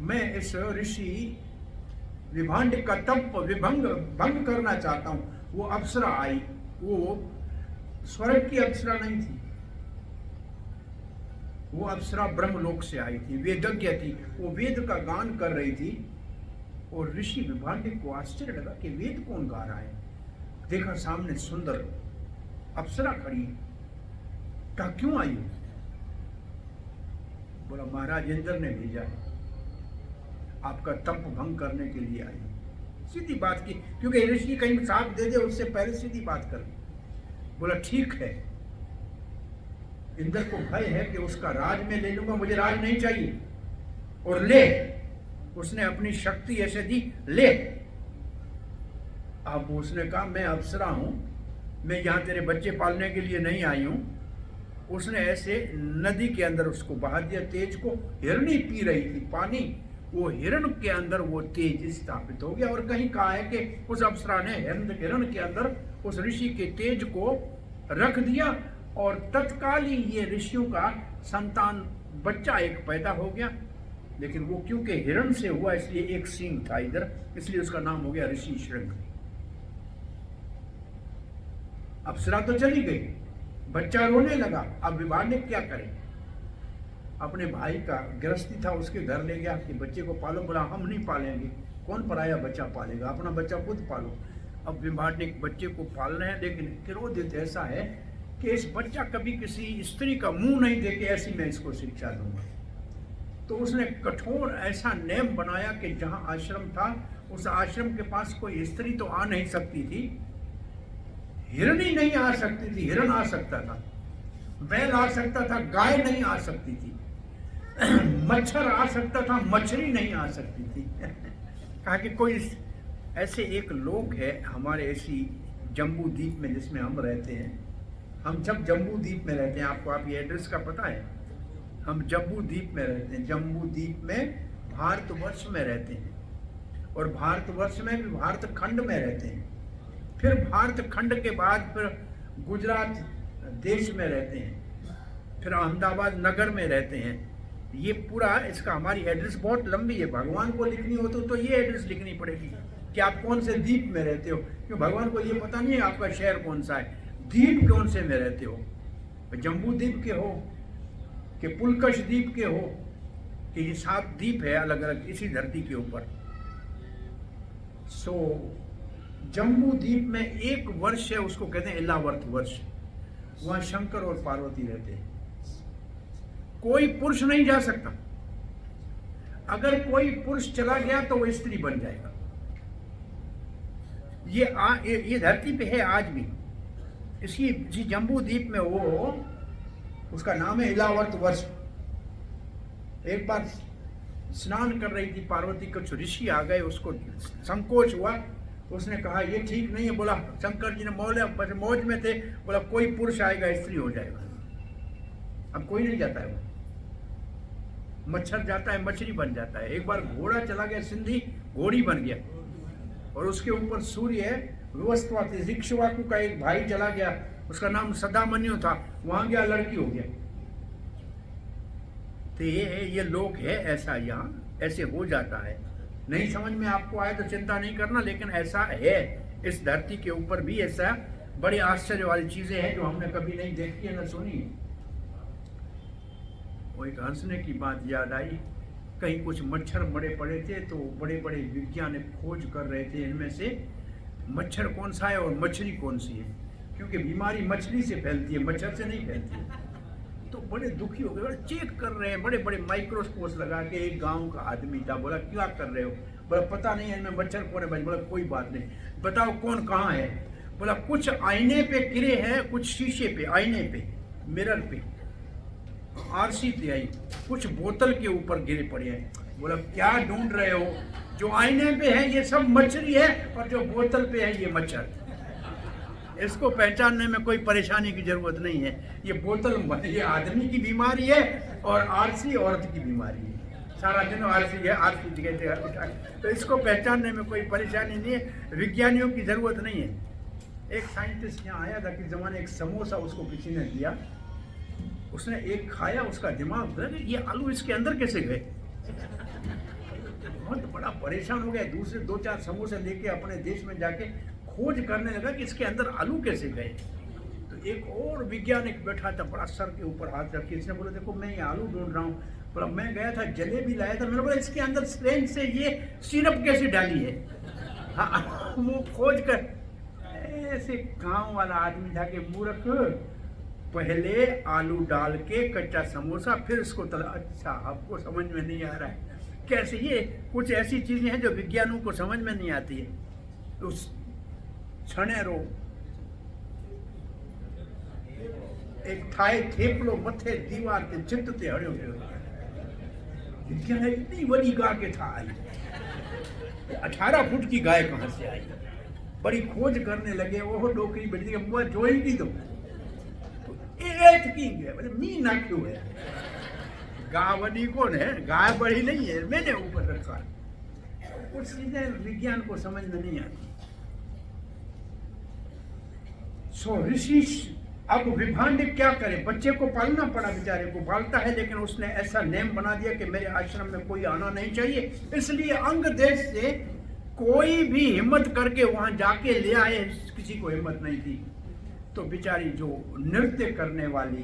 मैं इस ऋषि विभांडिक का तप भंग करना चाहता हूं। वो अप्सरा आई वो स्वर्ग की अप्सरा नहीं थी, वो अप्सरा ब्रह्मलोक से आई थी, वेदज्ञ थी। वो वेद का गान कर रही थी और ऋषि विभांडिक को आश्चर्य लगा कि वेद कौन गा रहा है। देखा सामने सुंदर अप्सरा खड़ी, कहा क्यों आई? बोला महाराज इंद्र ने भेजा है, आपका तप भंग करने के लिए आई। सीधी बात की, क्योंकि ऋषि कहीं साथ दे दे उससे पहले सीधी बात कर। बोला ठीक है। इंद्र को भय है कि उसका राज में ले लूंगा, मुझे राज नहीं चाहिए। और ले, उसने अपनी शक्ति ऐसे दी, ले। अब उसने कहा मैं अप्सरा हूं, मैं यहां तेरे बच्चे पालने के लिए नहीं आई हूं। उसने ऐसे नदी के अंदर उसको बहा दिया, तेज को। हिरणी पी रही थी पानी, वो हिरण के अंदर वो तेज स्थापित हो गया। और कहीं कहा है कि उस अप्सरा ने हिरण के अंदर उस ऋषि के तेज को रख दिया और तत्काल ही ये ऋषियों का संतान बच्चा एक पैदा हो गया। लेकिन वो क्योंकि हिरण से हुआ इसलिए एक सींग था इधर, इसलिए उसका नाम हो गया ऋषि शृंग। अप्सरा तो चली गई, बच्चा रोने लगा। अब विभांडिक क्या करे? अपने भाई का गृहस्थी था, उसके घर ले गया कि बच्चे को पालो। बोला हम नहीं पालेंगे, कौन पराया बच्चा पालेगा, अपना बच्चा खुद पालो। अब विभांडिक बच्चे को पाल रहे हैं, लेकिन क्रोधित ऐसा है कि इस बच्चा कभी किसी स्त्री का मुंह नहीं देखे, ऐसी मैं इसको शिक्षा दूंगा। तो उसने कठोर ऐसा नियम बनाया कि जहां आश्रम था उस आश्रम के पास कोई स्त्री तो आ नहीं सकती थी, हिरणी नहीं आ सकती थी, हिरण आ सकता था, बैल आ सकता था, गाय नहीं आ सकती थी, मच्छर आ सकता था, मछली नहीं आ सकती थी। कहा कि कोई ऐसे एक लोग है हमारे ऐसी जम्बू द्वीप में जिसमें हम रहते हैं। हम जब जम्बू द्वीप में रहते हैं, आपको आप ये एड्रेस का पता है, हम जम्बू द्वीप में रहते हैं। जम्बू द्वीप में भारतवर्ष में रहते हैं और भारतवर्ष में भी भारत खंड में रहते हैं। फिर भारत खंड के बाद फिर गुजरात देश में रहते हैं, फिर अहमदाबाद नगर में रहते हैं। ये पूरा इसका हमारी एड्रेस बहुत लंबी है। भगवान को लिखनी हो तो ये एड्रेस लिखनी पड़ेगी कि आप कौन से द्वीप में रहते हो, क्योंकि भगवान को ये पता नहीं है आपका शहर कौन सा है, द्वीप कौन से में रहते हो, जम्बू द्वीप के हो कि पुलकश द्वीप के हो कि ये 7 द्वीप है अलग अलग इसी धरती के ऊपर। सो जम्बू द्वीप में एक वर्ष है, उसको कहते हैं इलावर्त वर्ष। वहां शंकर और पार्वती रहते हैं। कोई पुरुष नहीं जा सकता, अगर कोई पुरुष चला गया तो वो स्त्री बन जाएगा। ये धरती पे है आज भी। इसी जम्बू द्वीप में वो, उसका नाम है इलावर्त वर्ष। एक बार स्नान कर रही थी पार्वती, कुछ ऋषि आ गए, उसको संकोच हुआ, उसने कहा ये ठीक नहीं है। बोला शंकर जी ने मौज में थे, बोला कोई पुरुष आएगा स्त्री हो जाएगा। अब कोई नहीं जाता है, वो मच्छर जाता है मछली बन जाता है। एक बार घोड़ा चला गया, सिंधी घोड़ी बन गया और उसके ऊपर सूर्य विवस्वा थी। ऋक्षवाकु का एक भाई चला गया, उसका नाम सदामन्यु था, वहां गया लड़की हो गया। तो ये लोग है ऐसा, यहाँ ऐसे हो जाता है। नहीं समझ में आपको आए तो चिंता नहीं करना, लेकिन ऐसा है इस धरती के ऊपर भी। ऐसा बड़े आश्चर्य वाली चीजें हैं जो हमने कभी नहीं देखी है न सुनी है। वो एक हंसने की बात याद आई, कहीं कुछ मच्छर मरे पड़े थे तो बड़े बड़े वैज्ञानिक खोज कर रहे थे इनमें से मच्छर कौन सा है और मछली कौन सी है, क्योंकि बीमारी मछली से फैलती है, मच्छर से नहीं फैलती है। तो बड़े दुखी हो गए, बड़े चेक कर रहे हैं, बड़े बड़े माइक्रोस्कोप लगा के। एक गांव का आदमी था, बोला क्या कर रहे हो? बोला पता नहीं है इनमें मच्छर कौन है भाई। बोला कोई बात नहीं, बताओ कौन कहाँ है? बोला कुछ आईने पे गिरे हैं, कुछ शीशे पे, आईने पे, मिरर पे, आरसी पे आई, कुछ बोतल के ऊपर गिरे पड़े हैं। बोला क्या ढूंढ रहे हो? जो आईने पे है ये सब मछली है और जो बोतल पे है ये मच्छर। इसको पहचानने में कोई परेशानी की जरूरत नहीं है। ये बोतल ये आदमी की बीमारी है और आरसी औरत की बीमारी है। सारा दिन आरसी है, आरसी जगह, तो इसको पहचानने में कोई परेशानी नहीं है, विज्ञानियों की जरूरत नहीं है। एक साइंटिस्ट यहाँ आया था कि जमाने, एक समोसा उसको किसी ने दिया, उसने एक खाया, उसका दिमाग ये आलू इसके अंदर कैसे गए? बहुत बड़ा परेशान हो गया। दूसरे 2-4 समोसे लेके अपने देश में जाके खोज करने लगा कि इसके अंदर आलू कैसे गए। तो एक और वैज्ञानिक बैठा था, बड़ा सर के ऊपर हाथ रख के, इसने बोला देखो मैं ये आलू ढूंढ रहा हूँ। बोला मैं गया था जलेबी लाया था, मैंने बोला इसके अंदर सिरेंज से ये सिरप कैसे डाली है। हाँ वो खोज कर, ऐसे गांव वाला आदमी था कि मूर्ख, पहले आलू डाल के कच्चा समोसा फिर उसको तला। अच्छा आपको समझ में नहीं आ रहा है कैसे, ये कुछ ऐसी चीजें हैं जो विज्ञानों को समझ में नहीं आती है। उस छणेरो एक थाए थेपलो मथे दीवार के चित्त ते हड़ियो विज्ञान इतनी बड़ी गाय के था आई, 18 फुट की गाय कहां से आई। बड़ी खोज करने लगे, वो डोकरी बैठी मुआ जोएगी तो एथ किंग है, मतलब मी ना क्यों है, गाय बड़ी कौन है, गाय बड़ी नहीं है, मैंने ऊपर रखा। कुछ चीजें विज्ञान को समझ में नहीं आती। सो ऋषि अब विभांडिक क्या करे, बच्चे को पालना पड़ा, बेचारे को पालता है, लेकिन उसने ऐसा नेम बना दिया कि मेरे आश्रम में कोई आना नहीं चाहिए। इसलिए अंग देश से कोई भी हिम्मत करके वहां जाके ले आए, किसी को हिम्मत नहीं थी। तो बेचारी जो नृत्य करने वाली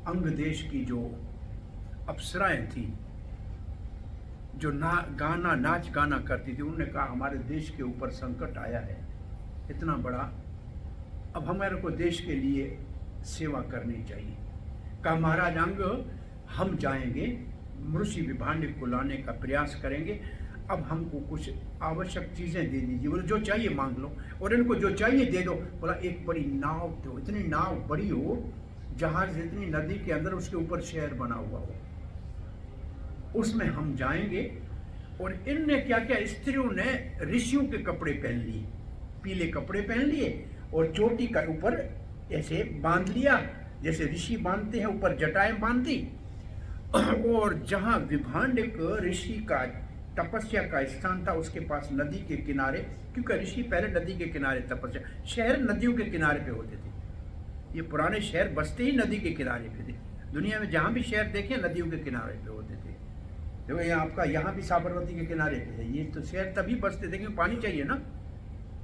अंग देश की जो अप्सराएं थी, जो नाच गाना करती थी, उन्होंने कहा हमारे देश के ऊपर संकट आया है इतना बड़ा, अब हमारे को देश के लिए सेवा करनी चाहिए। कहा महाराज अंग हम जाएंगे, ऋषि विभांडिक को लाने का प्रयास करेंगे, अब हमको कुछ आवश्यक चीजें दे दीजिए। बोले जो चाहिए मांग लो, और इनको जो चाहिए दे दो। बोला एक बड़ी नाव दो, इतनी नाव बड़ी हो, जहाज जितनी नदी के अंदर उसके ऊपर शहर बना हुआ हो, उसमें हम जाएंगे। और इनने क्या किया, स्त्रियों ने ऋषियों के कपड़े पहन लिए, पीले कपड़े पहन लिए, और चोटी का ऊपर ऐसे बांध लिया जैसे ऋषि बांधते हैं, ऊपर जटाएं बांध दी। और जहां विभांडिक ऋषि का तपस्या का स्थान था, उसके पास नदी के किनारे, क्योंकि ऋषि पहले नदी के किनारे तपस्या, शहर नदियों के किनारे पे होते थे, ये पुराने शहर बसते ही नदी के किनारे पे थे। दुनिया में जहां भी शहर देखे नदियों के किनारे पे होते थे। देखो यहाँ आपका यहाँ भी साबरमती के किनारे पे है, ये तो शहर तभी बसते थे क्योंकि पानी चाहिए ना,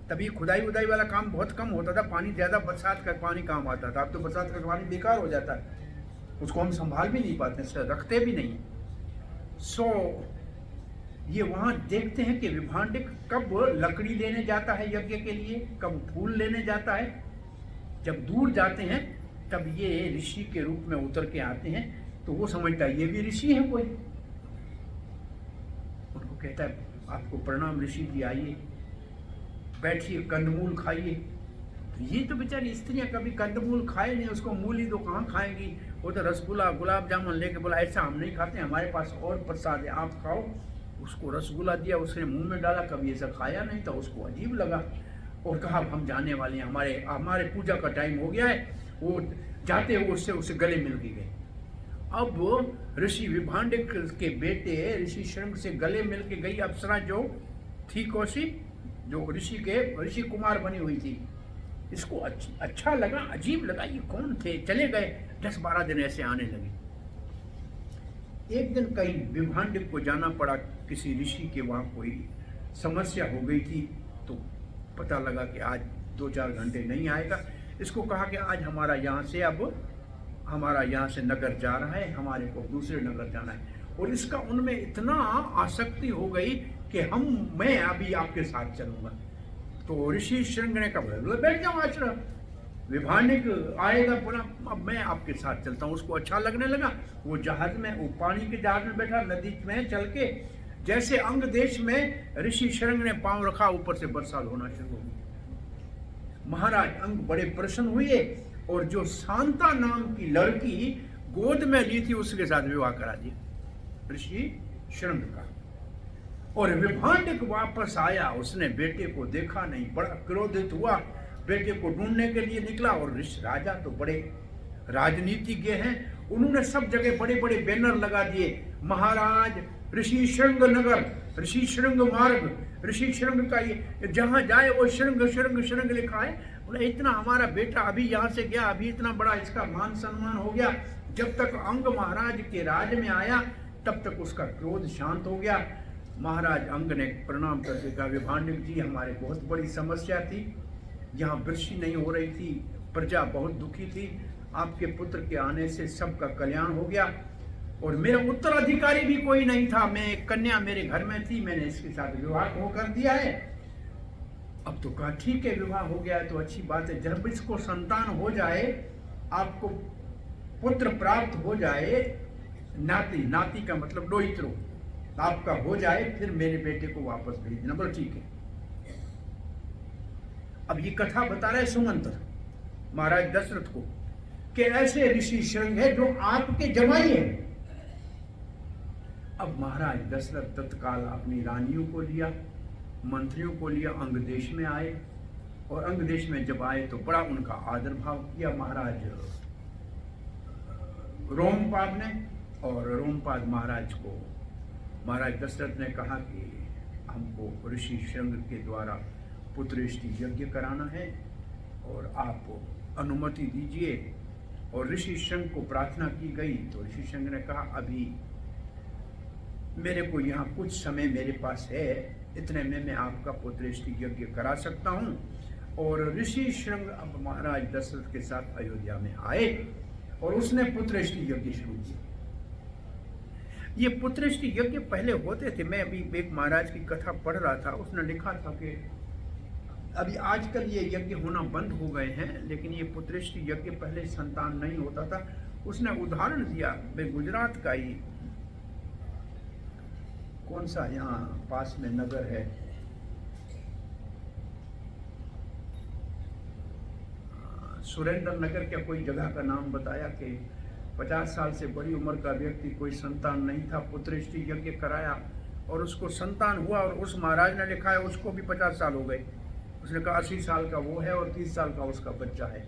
तभी खुदाई उदाई वाला काम बहुत कम होता था, पानी ज्यादा बरसात का पानी काम आता था। अब तो बरसात का पानी बेकार हो जाता है, उसको हम संभाल भी नहीं पाते, रखते भी नहीं। सो ये वहां देखते हैं कि विभांडिक कब लकड़ी लेने जाता है यज्ञ के लिए, कब फूल लेने जाता है। जब दूर जाते हैं तब ये ऋषि के रूप में उतर के आते हैं, तो वो समझता है ये भी ऋषि है कोई। उनको कहता है आपको प्रणाम ऋषि जी, आइए बैठिए, कंदमूल खाइए। तो ये तो बेचारी स्त्रियां कभी कंदमूल खाए नहीं, उसको मूली तो कहाँ खाएंगी। वो तो रसगुल्ला गुलाब जामुन लेके बोला ऐसा हम नहीं खाते, हमारे पास और प्रसाद है, आप खाओ। उसको रसगुल्ला दिया, उसने मुंह में डाला, कभी ऐसा खाया नहीं था, उसको अजीब लगा और कहा हम जाने वाले हैं, हमारे पूजा का टाइम हो गया है। वो जाते हुए उससे गले मिल गए। अब ऋषि विभांडिक के बेटे ऋषि शृंग से गले मिल के गई अप्सरा जो थी कौशी, जो ऋषि कुमार बनी हुई थी। इसको अच्छा लगा, अजीब लगा, ये कौन थे। चले गए, 10-12 दिन ऐसे आने लगे। एक दिन कहीं विभांडिक को जाना पड़ा, किसी ऋषि के वहां कोई समस्या हो गई थी, तो पता लगा कि आज 2-4 घंटे नहीं आएगा। इसको कहा कि आज हमारा यहाँ से नगर जा रहा है, हमारे को दूसरे नगर जाना है। और इसका उनमें इतना आसक्ति हो गई कि मैं अभी आपके साथ चलूंगा। तो ऋषि शृंग ने कहा बोले बैठ जाओ आश्रम, विभांडिक आएगा, बोला अब मैं आपके साथ चलता हूँ। उसको अच्छा लगने लगा। वो जहाज में, वो पानी के जहाज में बैठा, नदी में चल के जैसे अंग देश में ऋषि शृंग ने पांव रखा, ऊपर से बरसात होना शुरू हो गई। महाराज अंग बड़े प्रसन्न हुए और जो शांता नाम की लड़की गोद में ली थी उसके साथ विवाह करा दिया ऋषि शृंग का। और विभांडिक वापस आया, उसने बेटे को देखा नहीं, बड़ा क्रोधित हुआ, बेटे को ढूंढने के लिए निकला। और राजा तो बड़े राजनीतिज्ञ हैं, उन्होंने सब जगह बड़े बड़े बैनर लगा दिए, महाराज ऋषि शृंग नगर, ऋषि शृंग मार्ग, ऋषि शृंग का ये जहां जाए वो शृंग शृंग शृंग लिखा है। बोले इतना हमारा बेटा अभी यहाँ से गया, अभी इतना बड़ा इसका मान सम्मान हो गया। जब तक अंग महाराज के राज में आया तब तक उसका क्रोध शांत हो गया। महाराज अंग ने प्रणाम करके कहा, विभांडिक जी, हमारे बहुत बड़ी समस्या थी, यहाँ वृष्टि नहीं हो रही थी, प्रजा बहुत दुखी थी, आपके पुत्र के आने से सबका कल्याण हो गया और मेरा उत्तराधिकारी भी कोई नहीं था, मैं एक कन्या मेरे घर में थी, मैंने इसके साथ विवाह हो कर दिया है। अब तो कहा ठीक है, विवाह हो गया तो अच्छी बात है, जब इसको संतान हो जाए, आपको पुत्र प्राप्त हो जाए, नाती, नाती का मतलब डोहित्रो आपका हो जाए, फिर मेरे बेटे को वापस भेज देना। बोलो ठीक है। अब ये कथा बता रहे सुमंत्र महाराज दशरथ को कि ऐसे ऋषि श्रृंग है जो आपके जमाई है। अब महाराज दशरथ तत्काल अपनी रानियों को लिया, मंत्रियों को लिया, अंग देश में आए और अंग देश में जब आए तो बड़ा उनका आदर भाव किया महाराज रोमपाद ने। और रोमपाद महाराज को महाराज दशरथ ने कहा कि हमको ऋषि श्रृंग के द्वारा पुत्रेष्टि यज्ञ कराना है और आप अनुमति दीजिए। और ऋषि श्रृंग को प्रार्थना की गई तो ऋषि श्रृंग ने कहा, अभी मेरे को यहाँ कुछ समय मेरे पास है, इतने में मैं आपका पुत्रेष्टि यज्ञ करा सकता हूँ। और ऋषि श्रृंग अब महाराज दशरथ के साथ अयोध्या में आए और उसने पुत्रेष्टि यज्ञ शुरू किया। ये पुत्रेष्टि यज्ञ पहले होते थे, मैं अभी एक महाराज की कथा पढ़ रहा था, उसने लिखा था कि अभी आजकल ये यज्ञ होना बंद हो गए हैं, लेकिन ये पुत्रेष्टि यज्ञ पहले संतान नहीं होता था। उसने उदाहरण दिया, मैं गुजरात का ही कौन सा यहाँ पास में नगर है, सुरेंद्र नगर क्या कोई जगह का नाम बताया कि 50 साल से बड़ी उम्र का व्यक्ति, कोई संतान नहीं था, पुत्रेष्टि यज्ञ कराया और उसको संतान हुआ। और उस महाराज ने लिखा है उसको भी 50 साल हो गए। उसने कहा 80 साल का वो है और 30 साल का उसका बच्चा है।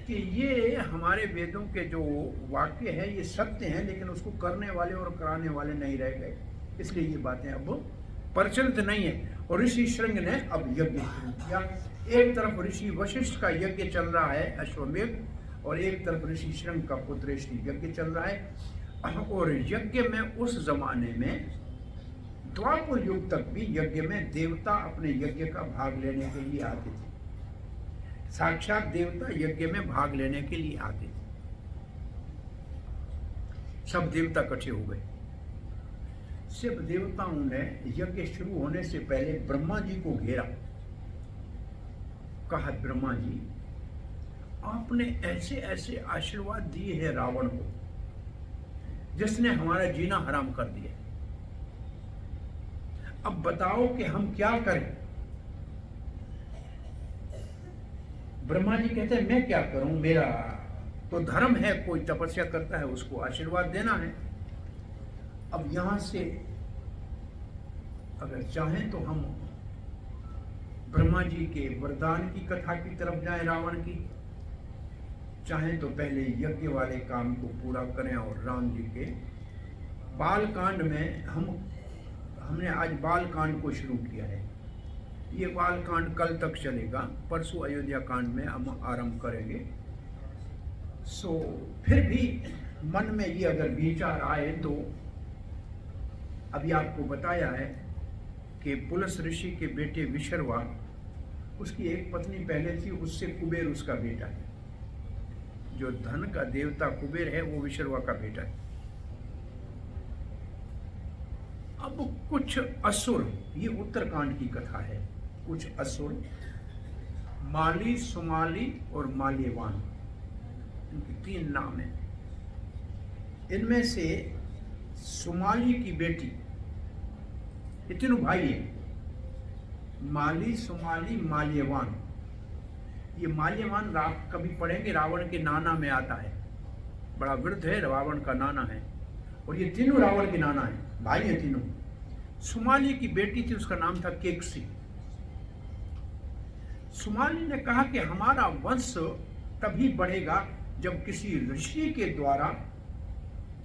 कि ये हमारे वेदों के जो वाक्य हैं ये सत्य हैं, लेकिन उसको करने वाले और कराने वाले नहीं रह गए, इसलिए ये बातें अब प्रचलित नहीं है। और ऋषि श्रृंग ने अब यज्ञ शुरू किया। एक तरफ ऋषि वशिष्ठ का यज्ञ चल रहा है अश्वमेध, और एक तरफ ऋषि श्रृंग का पुत्रेष्टि यज्ञ चल रहा है। और यज्ञ में उस जमाने में द्वापर युग तक भी यज्ञ में देवता अपने यज्ञ का भाग लेने के लिए आते थे। साक्षात देवता यज्ञ में भाग लेने के लिए आते थे। सब देवता इकट्ठे हो गए। शिव देवताओं ने यज्ञ शुरू होने से पहले ब्रह्मा जी को घेरा। कहा, ब्रह्मा जी, आपने ऐसे ऐसे आशीर्वाद दिए हैं रावण को, जिसने हमारा जीना हराम कर दिया। अब बताओ कि हम क्या करें। ब्रह्मा जी कहते हैं, मैं क्या करूं, मेरा तो धर्म है, कोई तपस्या करता है उसको आशीर्वाद देना है। अब यहां से अगर चाहें तो हम ब्रह्मा जी के वरदान की कथा की तरफ जाएं रावण की, चाहें तो पहले यज्ञ वाले काम को पूरा करें। और राम जी के बाल कांड में हमने आज बाल कांड को शुरू किया है। ये बाल कांड कल तक चलेगा, परसों अयोध्या कांड में हम आरंभ करेंगे। सो फिर भी मन में ये अगर विचार आए तो अभी आपको बताया है कि पुलस ऋषि के बेटे विशर्वा, उसकी एक पत्नी पहले थी, उससे कुबेर उसका बेटा है। जो धन का देवता कुबेर है वो विशर्वा का बेटा है। अब कुछ असुर, ये उत्तरकांड की कथा है, कुछ असुर माली, सुमाली और माल्यवान, इनके 3 नाम हैं। इनमें से सुमाली की बेटी, ये तीनों भाई हैं, माली, सुमाली, माल्यवान। ये माल्यवान कभी पढ़ेंगे, रावण के नाना में आता है, बड़ा वृद्ध है, रावण का नाना है। और ये तीनों रावण के नाना है, भाई हैं तीनों। सुमाली की बेटी थी, उसका नाम था केकसी। सुमाली ने कहा कि हमारा वंश तभी बढ़ेगा जब किसी ऋषि के द्वारा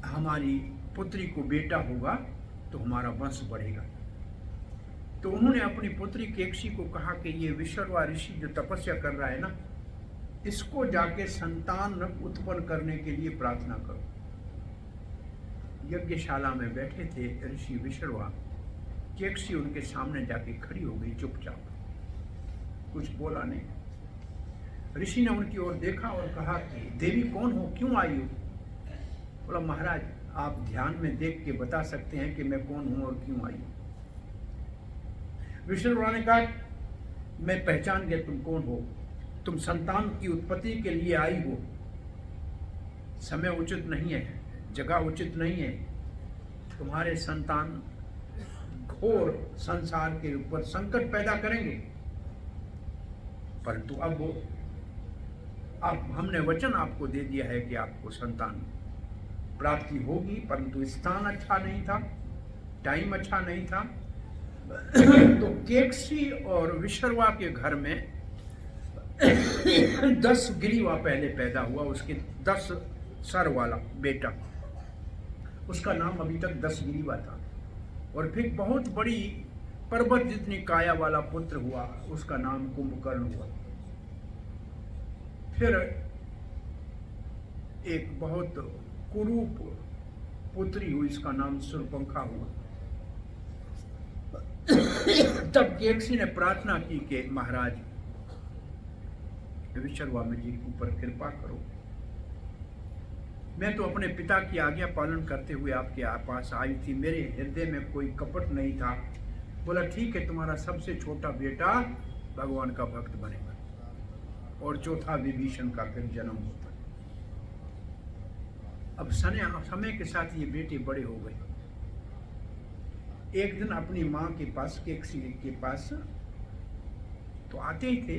हमारी पुत्री को बेटा होगा तो हमारा वंश बढ़ेगा। तो उन्होंने अपनी पुत्री केकसी को कहा कि ये विशर्वा ऋषि जो तपस्या कर रहा है ना, इसको जाके संतान उत्पन्न करने के लिए प्रार्थना करो। यज्ञशाला में बैठे थे ऋषि विशर्वा, केकसी उनके सामने जाके खड़ी हो गई चुपचाप, कुछ बोला नहीं। ऋषि ने उनकी ओर देखा और कहा कि देवी कौन हो, क्यों आई हो? बोला महाराज आप ध्यान में देख के बता सकते हैं कि मैं कौन हूं और क्यों आई हूं। विष्णुवा ने कहा मैं पहचान गया तुम कौन हो, तुम संतान की उत्पत्ति के लिए आई हो। समय उचित नहीं है, जगह उचित नहीं है, तुम्हारे संतान घोर संसार के ऊपर संकट पैदा करेंगे, परंतु अब हमने वचन आपको दे दिया है कि आपको संतान प्राप्ति होगी, परंतु स्थान अच्छा नहीं था, टाइम अच्छा नहीं था। तो केकसी और विशर्वा के घर में 10 गिरीवा पहले पैदा हुआ, उसके 10 सर वाला बेटा, उसका नाम अभी तक 10 गिरीवा था। और फिर बहुत बड़ी पर्वत जितनी काया वाला पुत्र हुआ, उसका नाम कुंभकर्ण हुआ। फिर एक बहुत कुरूप पुत्री हुई, इसका नाम शूर्पणखा हुआ। तब केकसी ने प्रार्थना की कि महाराज विशर्वा जी के ऊपर कृपा करो, मैं तो अपने पिता की आज्ञा पालन करते हुए आपके पास आई थी, मेरे हृदय में कोई कपट नहीं था। बोला ठीक है, तुम्हारा सबसे छोटा बेटा भगवान का भक्त बनेगा और चौथा विभीषण का फिर जन्म होता। अब समय के साथ ये बेटे बड़े हो गए। एक दिन अपनी माँ के पास, केकसी के पास तो आते ही थे।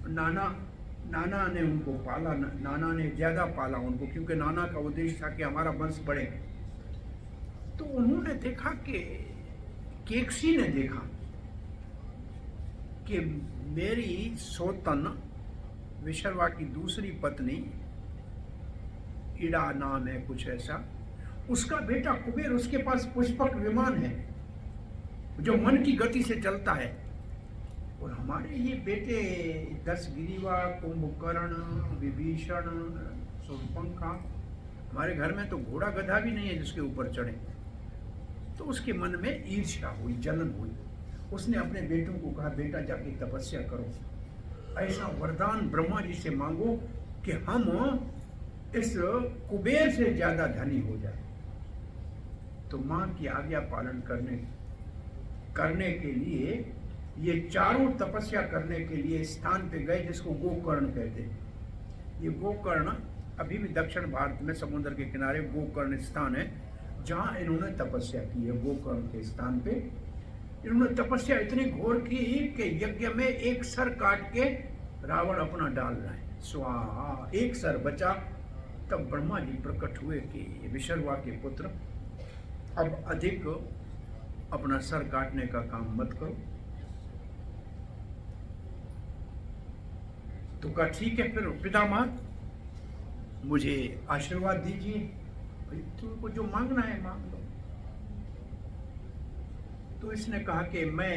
नाना ने उनको पाला, नाना ने ज्यादा पाला उनको, क्योंकि नाना का उद्देश्य था कि हमारा वंश बढ़े। तो उन्होंने देखा कि केकसी ने देखा कि मेरी सोतन विशर्वा की दूसरी पत्नी, इड़ा नाम है कुछ ऐसा, उसका बेटा कुबेर, उसके पास पुष्पक विमान है जो मन की गति से चलता है, और हमारे ये बेटे 10 गिरीवा, कुंभकर्ण, विभीषण, शूर्पणखा, हमारे घर में तो घोड़ा गधा भी नहीं है जिसके ऊपर चढ़े। तो उसके मन में ईर्ष्या हुई, जलन हुई। उसने अपने बेटों को कहा बेटा जाके तपस्या करो, ऐसा वरदान ब्रह्मा जी से मांगो कि हम इस कुबेर से ज्यादा धनी हो जाए। तो माँ की आज्ञा पालन करने के लिए ये चारों तपस्या करने के लिए स्थान पे गए जिसको गोकर्ण कहते हैं। ये गोकर्ण अभी भी दक्षिण भारत में समुद्र के किनारे गोकर्ण स्थान है जहाँ इन्होंने तपस्या की है। गोकर्ण के स्थान पे इन्होंने तपस्या इतनी घोर की कि यज्ञ में एक सर काट के रावण अपना डाल रहा है, स्वाहा, एक सर बचा। तब ब्रह्मा जी प्रकट हुए कि विशर्वा के पुत्र अब अधिक अपना सर काटने का काम मत करो। तो कहा ठीक है, फिर पितामह मुझे आशीर्वाद दीजिए, तुमको जो मांगना है मांग लो। तो इसने कहा कि मैं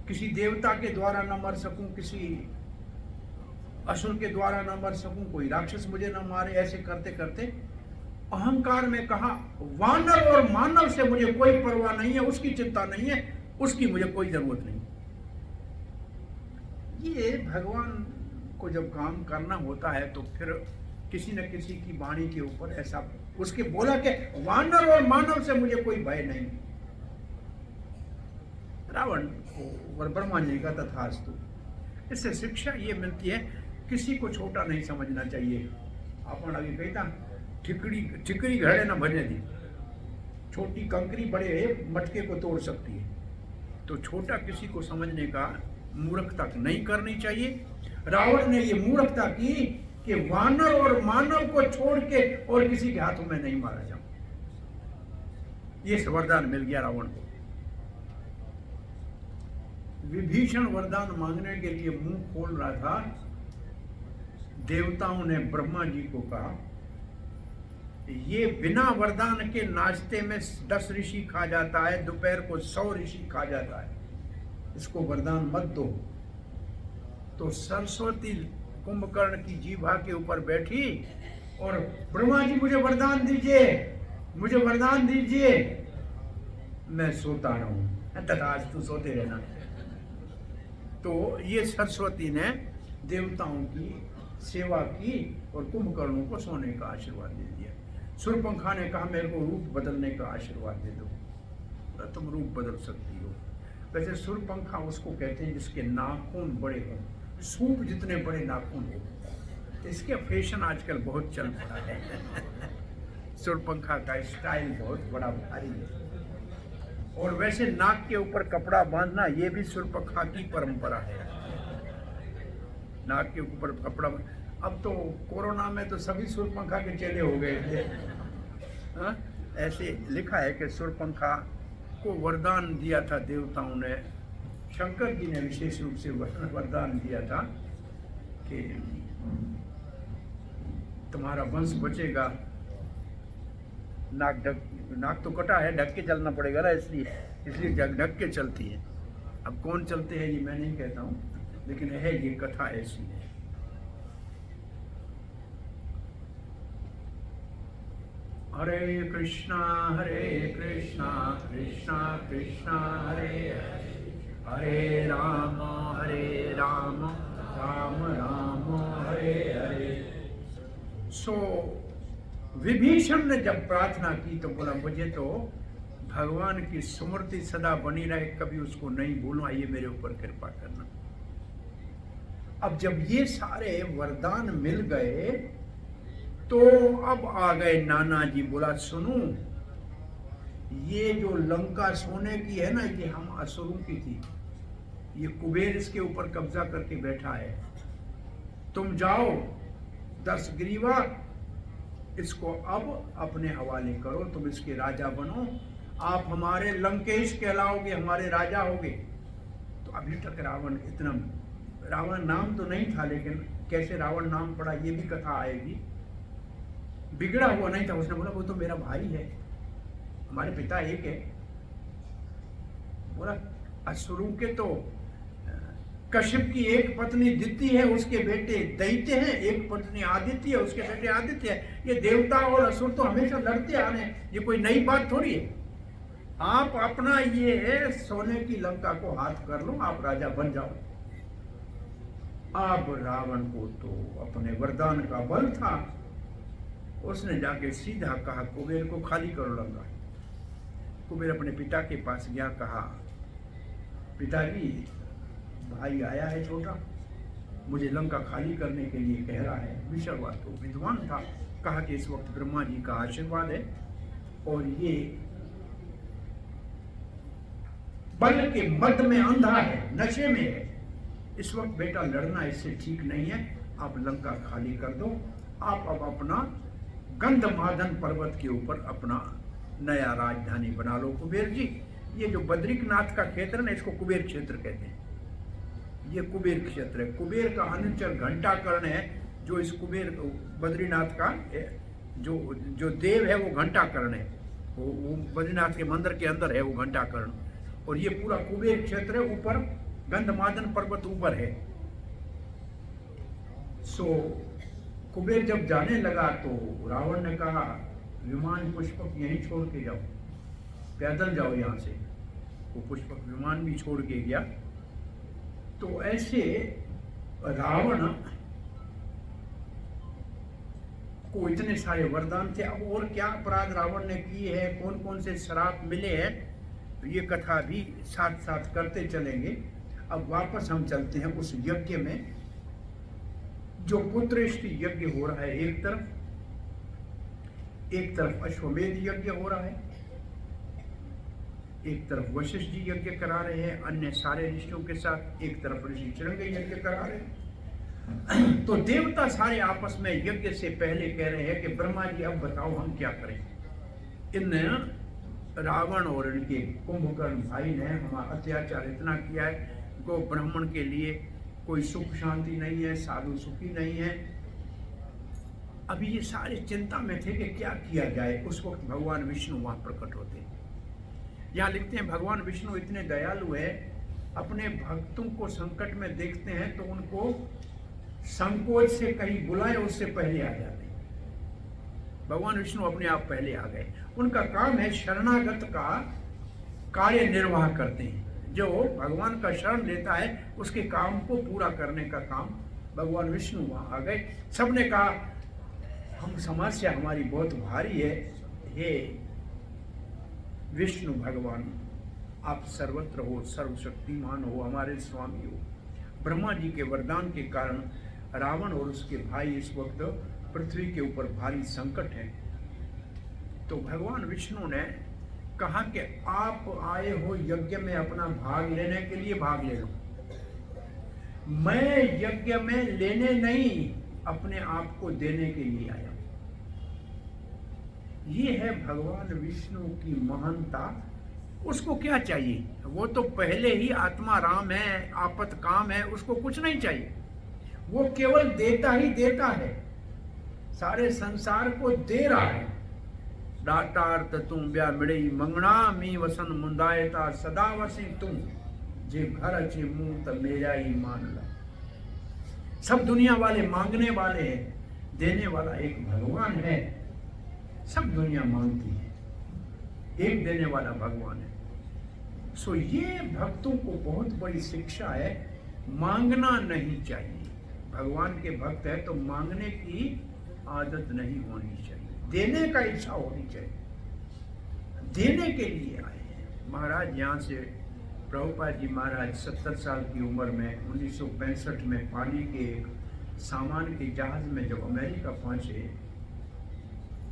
किसी देवता के द्वारा न मर सकूं, किसी असुर के द्वारा न मर सकूं, कोई राक्षस मुझे न मारे। ऐसे करते करते अहंकार में कहा वानर और मानव से मुझे कोई परवाह नहीं है, उसकी चिंता नहीं है, उसकी मुझे कोई जरूरत नहीं। ये भगवान को जब काम करना होता है तो फिर किसी न किसी की वाणी के ऊपर ऐसा उसके बोला कि वानर और मानव से मुझे कोई भय नहीं। रावण को और ब्रह्मा जी का तथास्तु। इससे शिक्षा ये मिलती है किसी को छोटा नहीं समझना चाहिए। अपन अभी कहता ठिकरी घड़े न भजने दी, छोटी कंकरी बड़े मटके को तोड़ सकती है। तो छोटा किसी को समझने का मूर्खता नहीं करनी चाहिए। रावण ने ये मूर्खता की कि वानर और मानव को छोड़ के और किसी के हाथों में नहीं मारा जाऊं। ये वरदान मिल गया रावण को। विभीषण वरदान मांगने के लिए मुंह खोल रहा था, देवताओं ने ब्रह्मा जी को कहा ये बिना वरदान के नाश्ते में 10 ऋषि खा जाता है, दोपहर को 100 ऋषि खा जाता है, इसको वरदान मत दो। तो सरस्वती कुंभकर्ण की जीभा के ऊपर बैठी और ब्रह्मा जी मुझे वरदान दीजिए, मुझे वरदान दीजिए। मैं सोता रहूं, तथास्तु, सोते रहना। तो ये सरस्वती ने देवताओं की सेवा की और कुंभकर्णों को सोने का आशीर्वाद दे दिया। शूर्पणखा ने कहा मेरे को रूप बदलने का आशीर्वाद दे दो, तुम रूप बदल सकती हो। वैसे शूर्पणखा उसको कहते हैं जिसके नाखून बड़े हों, सूप जितने बड़े नाखून हो। इसके फैशन आजकल बहुत चल पड़ा है। शूर्पणखा का स्टाइल बहुत बड़ा भारी है। और वैसे नाक के ऊपर कपड़ा बांधना ये भी शूर्पणखा की परंपरा है। नाक के ऊपर कपड़ा, अब तो कोरोना में तो सभी शूर्पणखा के चेले हो गए थे। हाँ? ऐसे लिखा है कि शूर्पणखा को वरदान दिया था देवताओं ने, शंकर जी ने विशेष रूप से वरदान दिया था कि तुम्हारा वंश बचेगा। नाक तो कटा है, ढक के चलना पड़ेगा ना, इसलिए ढक के चलती है। अब कौन चलते हैं ये मैं नहीं कहता हूँ, लेकिन है ये कथा ऐसी है। हरे कृष्णा कृष्णा कृष्णा हरे हरे, हरे राम राम राम हरे हरे। सो विभीषण ने जब प्रार्थना की तो बोला मुझे तो भगवान की स्मृति सदा बनी रहे, कभी उसको नहीं भूलूं, ये मेरे ऊपर कृपा करना। अब जब ये सारे वरदान मिल गए तो अब आ गए नाना जी। बोला सुनो, ये जो लंका सोने की है ना, ये हम असुरों की थी। ये कुबेर इसके ऊपर कब्जा करके बैठा है। तुम जाओ 10 ग्रीवा, इसको अब अपने हवाले करो, तुम इसके राजा बनो, आप हमारे लंकेश कहलाओगे, हमारे राजा होगे। तो अभी तक रावण नाम तो नहीं था, लेकिन कैसे रावण नाम पड़ा ये भी कथा आएगी। बिगड़ा हुआ नहीं था, उसने बोला वो तो मेरा भाई है, हमारे पिता एक है। बोला असुरों के तो कश्यप की एक पत्नी दिति है, उसके बेटे दैत्य हैं, एक पत्नी आदित्य है, उसके बेटे आदित्य है। ये देवता और असुर तो हमेशा लड़ते आ रहे हैं, ये कोई नई बात थोड़ी है। आप अपना ये सोने की लंका को हाथ कर लो, आप राजा बन जाओ। अब रावण को तो अपने वरदान का बल था, उसने जाके सीधा कहा कुबेर को खाली करो लंका। कुबेर अपने पिता के पास गया, कहा पिताजी भाई आया है छोटा, मुझे लंका खाली करने के लिए कह रहा है। विश्ववा तो विद्वान था, कहा कि इस वक्त ब्रह्मा जी का आशीर्वाद है और ये बल के मद में अंधा है, नशे में है, इस वक्त बेटा लड़ना इससे ठीक नहीं है, आप लंका खाली कर दो। आप अब अपना गंधमादन पर्वत के ऊपर अपना नया राजधानी बना लो। कुबेर जी, ये जो बद्रीनाथ का क्षेत्र है ना, इसको कुबेर क्षेत्र कहते हैं। ये कुबेर क्षेत्र है। कुबेर का अनुचर घंटाकर्ण है, जो इस कुबेर बद्रीनाथ का जो देव है वो घंटाकर्ण है। वो बद्रीनाथ के मंदिर के अंदर है वो घंटाकर्ण। और ये पूरा कुबेर क्षेत्र है, ऊपर गंधमादन पर्वत ऊपर है। सो कुबेर जब जाने लगा तो रावण ने कहा विमान पुष्पक यहीं छोड़ के जाओ, पैदल जाओ यहाँ से। वो पुष्पक विमान भी छोड़ के गया। तो ऐसे रावण को इतने सारे वरदान थे। अब और क्या अपराध रावण ने किए हैं, कौन कौन से श्राप मिले हैं, तो ये कथा भी साथ साथ करते चलेंगे। अब वापस हम चलते हैं उस यज्ञ में, जो पुत्रेष्टि यज्ञ हो रहा है। एक तरफ अश्वमेध यज्ञ हो रहा है, एक तरफ वशिष्ठ जी यज्ञ करा रहे हैं अन्य सारे ऋषियों के साथ, एक तरफ ऋषि चरंग यज्ञ करा रहे हैं। तो देवता सारे आपस में यज्ञ से पहले कह रहे हैं कि ब्रह्मा जी अब बताओ हम क्या करें। इन रावण और इनके कुंभकर्ण भाई ने हमारा अत्याचार इतना किया है, गो ब्राह्मण के लिए कोई सुख शांति नहीं है, साधु सुखी नहीं है। अभी ये सारे चिंता में थे कि क्या किया जाए। उस वक्त भगवान विष्णु वहां प्रकट होते हैं। यहाँ लिखते हैं भगवान विष्णु इतने दयालु है, अपने भक्तों को संकट में देखते हैं तो उनको संकोच से कहीं बुलाए उससे पहले आ जाते हैं। भगवान विष्णु अपने आप पहले आ गए। उनका काम है शरणागत का कार्य निर्वाह करते हैं। जो भगवान का शरण लेता है उसके काम को पूरा करने का काम भगवान विष्णु वहाँ आ गए। सबने कहा हम समस्या हमारी बहुत भारी है, हे विष्णु भगवान आप सर्वत्र हो, सर्वशक्तिमान हो, हमारे स्वामी हो। ब्रह्मा जी के वरदान के कारण रावण और उसके भाई इस वक्त पृथ्वी के ऊपर भारी संकट है। तो भगवान विष्णु ने कहा कि आप आए हो यज्ञ में अपना भाग लेने के लिए, भाग ले लो। मैं यज्ञ में लेने नहीं, अपने आप को देने के लिए आया। ये है भगवान विष्णु की महानता। उसको क्या चाहिए? वो तो पहले ही आत्मा राम है, आपत काम है, उसको कुछ नहीं चाहिए। वो केवल देता ही देता है, सारे संसार को दे रहा है। दातार्थ तुम ब्या मिड़ई मंगना मी वसन मुंदायता सदा वसी तुम जे घर अचे मुंह त मेरा ही मान ला। सब दुनिया वाले मांगने वाले हैं, देने वाला एक भगवान है। सब दुनिया मांगती है, एक देने वाला भगवान है। सो ये भक्तों को बहुत बड़ी शिक्षा है, मांगना नहीं चाहिए। भगवान के भक्त है तो मांगने की आदत नहीं होनी चाहिए, देने का इच्छा होनी चाहिए। देने के लिए आए हैं महाराज। यहाँ से प्रभुपाद जी महाराज 70 साल की उम्र में 1965 में पानी के सामान के जहाज में जब अमेरिका पहुंचे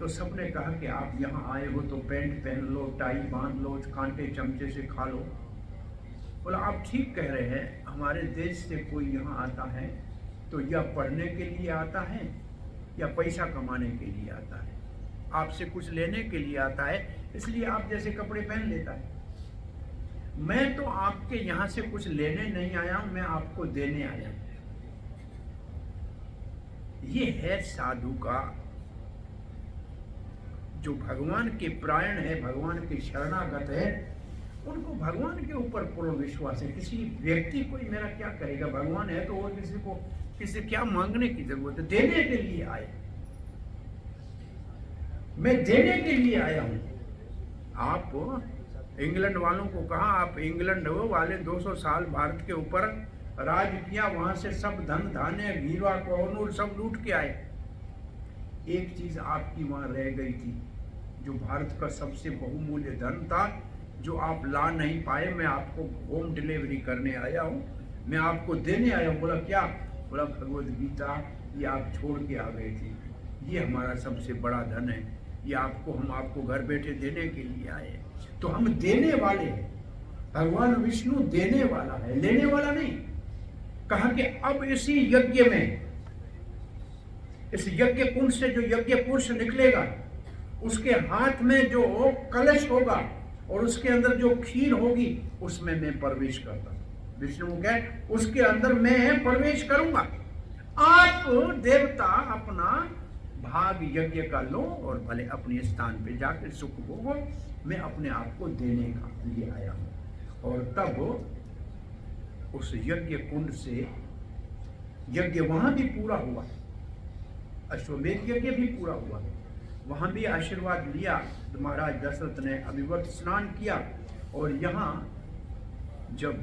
तो सबने कहा कि आप यहाँ आए हो तो पैंट पहन लो, टाई बांध लो, कांटे चमचे से खा लो। बोला आप ठीक कह रहे हैं, हमारे देश से कोई यहाँ आता है तो या पढ़ने के लिए आता है या पैसा कमाने के लिए आता है, आपसे कुछ लेने के लिए आता है, इसलिए आप जैसे कपड़े पहन लेता है। मैं तो आपके यहाँ से कुछ लेने नहीं आया हूं, मैं आपको देने आया हूं। ये है साधु का, जो भगवान के प्रायण है, भगवान के शरणागत है, उनको भगवान के ऊपर पूर्ण विश्वास है। किसी व्यक्ति कोई मेरा क्या करेगा, भगवान है तो और किसी को किसी क्या मांगने की जरूरत है। देने के लिए आए, मैं देने के लिए आया हूं। आप इंग्लैंड वालों को कहा, आप इंग्लैंड वाले 200 साल भारत के ऊपर राज किया, वहां से सब धन धान्य हीरा कोहनूर सब लूट के आए। एक चीज आपकी वहां रह गई थी, जो भारत का सबसे बहुमूल्य धन था, जो आप ला नहीं पाए। मैं आपको होम डिलीवरी करने आया हूँ, मैं आपको देने आया हूँ। बोला क्या? बोला भगवद गीता, ये आप छोड़ के आ गए थे, ये हमारा सबसे बड़ा धन है, ये आपको हम आपको घर बैठे देने के लिए आए। तो हम देने वाले हैं, भगवान विष्णु देने वाला है, लेने वाला नहीं। कहा कि अब इसी यज्ञ में, इस यज्ञ कुंड से जो यज्ञ पुरुष निकलेगा, उसके हाथ में जो कलश होगा और उसके अंदर जो खीर होगी, उसमें मैं प्रवेश करता हूं। विष्णु कहे उसके अंदर मैं प्रवेश करूंगा। आप देवता अपना भाग यज्ञ का लो और भले अपने स्थान पे जाकर सुख भोगो, मैं अपने आप को देने का लिए आया हूं। और तब उस यज्ञ कुंड से यज्ञ वहां भी पूरा हुआ, अश्वमेध यज्ञ भी पूरा हुआ, वहां भी आशीर्वाद लिया। महाराज दशरथ ने अभिवर्त स्नान किया और यहाँ जब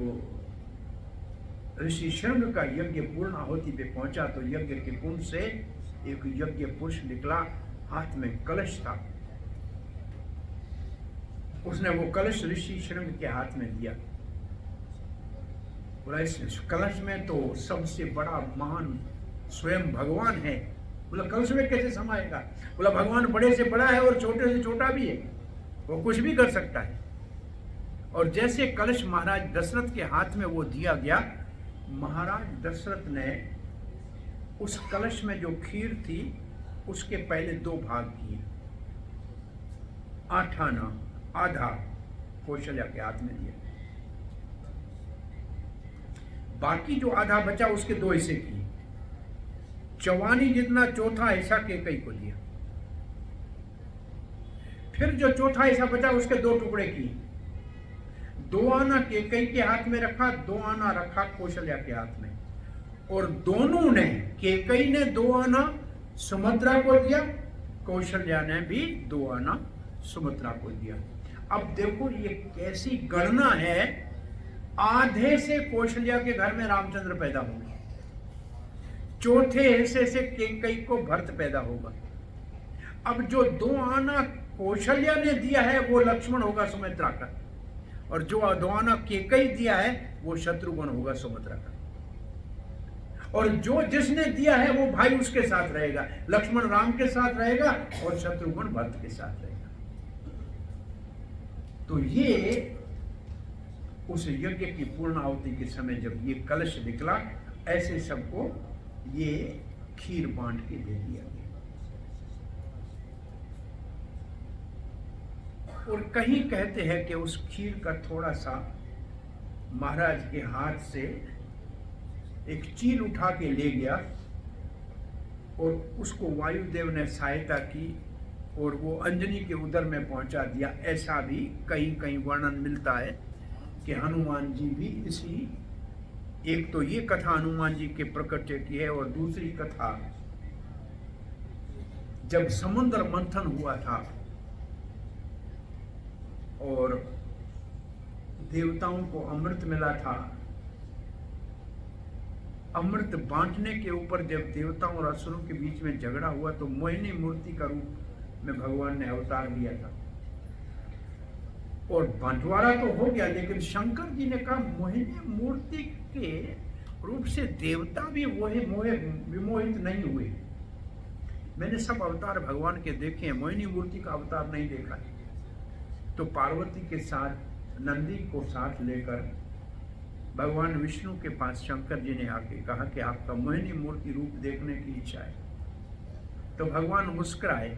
ऋषि शृंग का यज्ञ पूर्ण आहुति पे पहुंचा तो यज्ञ के कुंड से एक यज्ञ पुरुष निकला, हाथ में कलश था। उसने वो कलश ऋषि शृंग के हाथ में दिया। बोला इस कलश में तो सबसे बड़ा महान स्वयं भगवान है। बोला कलश में कैसे समाएगा? बोला भगवान बड़े से बड़ा है और छोटे से छोटा भी है, वो कुछ भी कर सकता है। और जैसे कलश महाराज दशरथ के हाथ में वो दिया गया, महाराज दशरथ ने उस कलश में जो खीर थी उसके पहले 2 भाग किए, 8 आना आधा कौशल्या के हाथ में दिया, बाकी जो आधा बचा उसके 2 हिस्से किए। चवानी जितना चौथा हिस्सा केकई को दिया। फिर जो चौथा हिस्सा बचा उसके 2 टुकड़े किए। 2 आना केकई के हाथ में रखा, 2 आना रखा कौशल्या के हाथ में। और दोनों ने, केकई ने 2 आना सुमित्रा को दिया, कौशल्या ने भी 2 आना सुमित्रा को दिया। अब देखो ये कैसी गणना है, आधे से कौशल्या के घर में रामचंद्र पैदा होंगे, चौथे हिस्से से कैकेयी को भरत पैदा होगा। अब जो 2 आना कौशल्या ने दिया है वो लक्ष्मण होगा सुमित्रा का, और जो 2 आना कैकेयी दिया है वो शत्रुघ्न होगा सुमित्रा का, और जो जिसने दिया है वो भाई उसके साथ रहेगा, लक्ष्मण राम के साथ रहेगा और शत्रुघ्न भरत के साथ रहेगा। तो ये उस यज्ञ की पूर्णाहुति के समय जब ये कलश निकला, ऐसे सबको ये खीर बांट के दे दिया गया। और कहीं कहते हैं कि उस खीर का थोड़ा सा महाराज के हाथ से एक चील उठा के ले गया और उसको वायुदेव ने सहायता की और वो अंजनी के उदर में पहुंचा दिया। ऐसा भी कहीं कहीं वर्णन मिलता है कि हनुमान जी भी इसी, एक तो ये कथा हनुमान जी के प्रकट की है, और दूसरी कथा जब समुद्र मंथन हुआ था और देवताओं को अमृत मिला था, अमृत बांटने के ऊपर जब देवताओं और असुरों के बीच में झगड़ा हुआ तो मोहिनी मूर्ति का रूप में भगवान ने अवतार लिया था, और बंटवारा तो हो गया, लेकिन शंकर जी ने कहा मोहिनी मूर्ति के रूप से देवता भी विमोहित नहीं हुए। मैंने सब अवतार भगवान के देखे हैं, मोहिनी मूर्ति का अवतार नहीं देखा है। तो पार्वती के साथ नंदी को साथ लेकर भगवान विष्णु के पास शंकर जी ने आके कहा कि आपका मोहिनी मूर्ति रूप देखने की इच्छा है। तो भगवान मुस्कुराए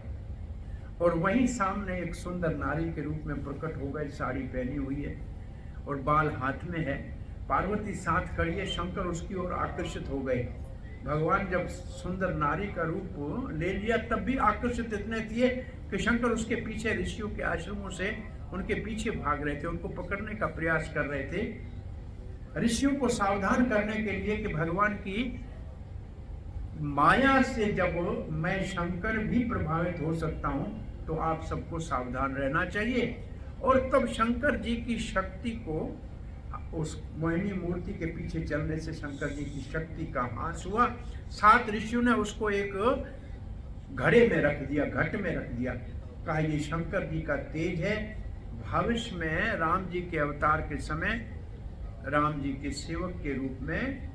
और वहीं सामने एक सुंदर नारी के रूप में प्रकट हो गए, साड़ी पहनी हुई है और बाल हाथ में है, पार्वती साथ खड़ी है, शंकर उसकी ओर आकर्षित हो गए। भगवान जब सुंदर नारी का रूप ले लिया तब भी आकर्षित इतने थे कि शंकर उसके पीछे ऋषियों के आश्रमों से उनके पीछे भाग रहे थे, उनको पकड़ने का प्रयास कर रहे थे, ऋषियों को सावधान करने के लिए कि भगवान की माया से जब मैं शंकर भी प्रभावित हो सकता हूं तो आप सबको सावधान रहना चाहिए। और तब शंकर जी की शक्ति को, उस मोहिनी मूर्ति के पीछे चलने से शंकर जी की शक्ति का ह्रास हुआ। 7 ऋषियों ने उसको एक घड़े में रख दिया, घट में रख दिया, कहा ये शंकर जी का तेज है, भविष्य में राम जी के अवतार के समय राम जी के सेवक के रूप में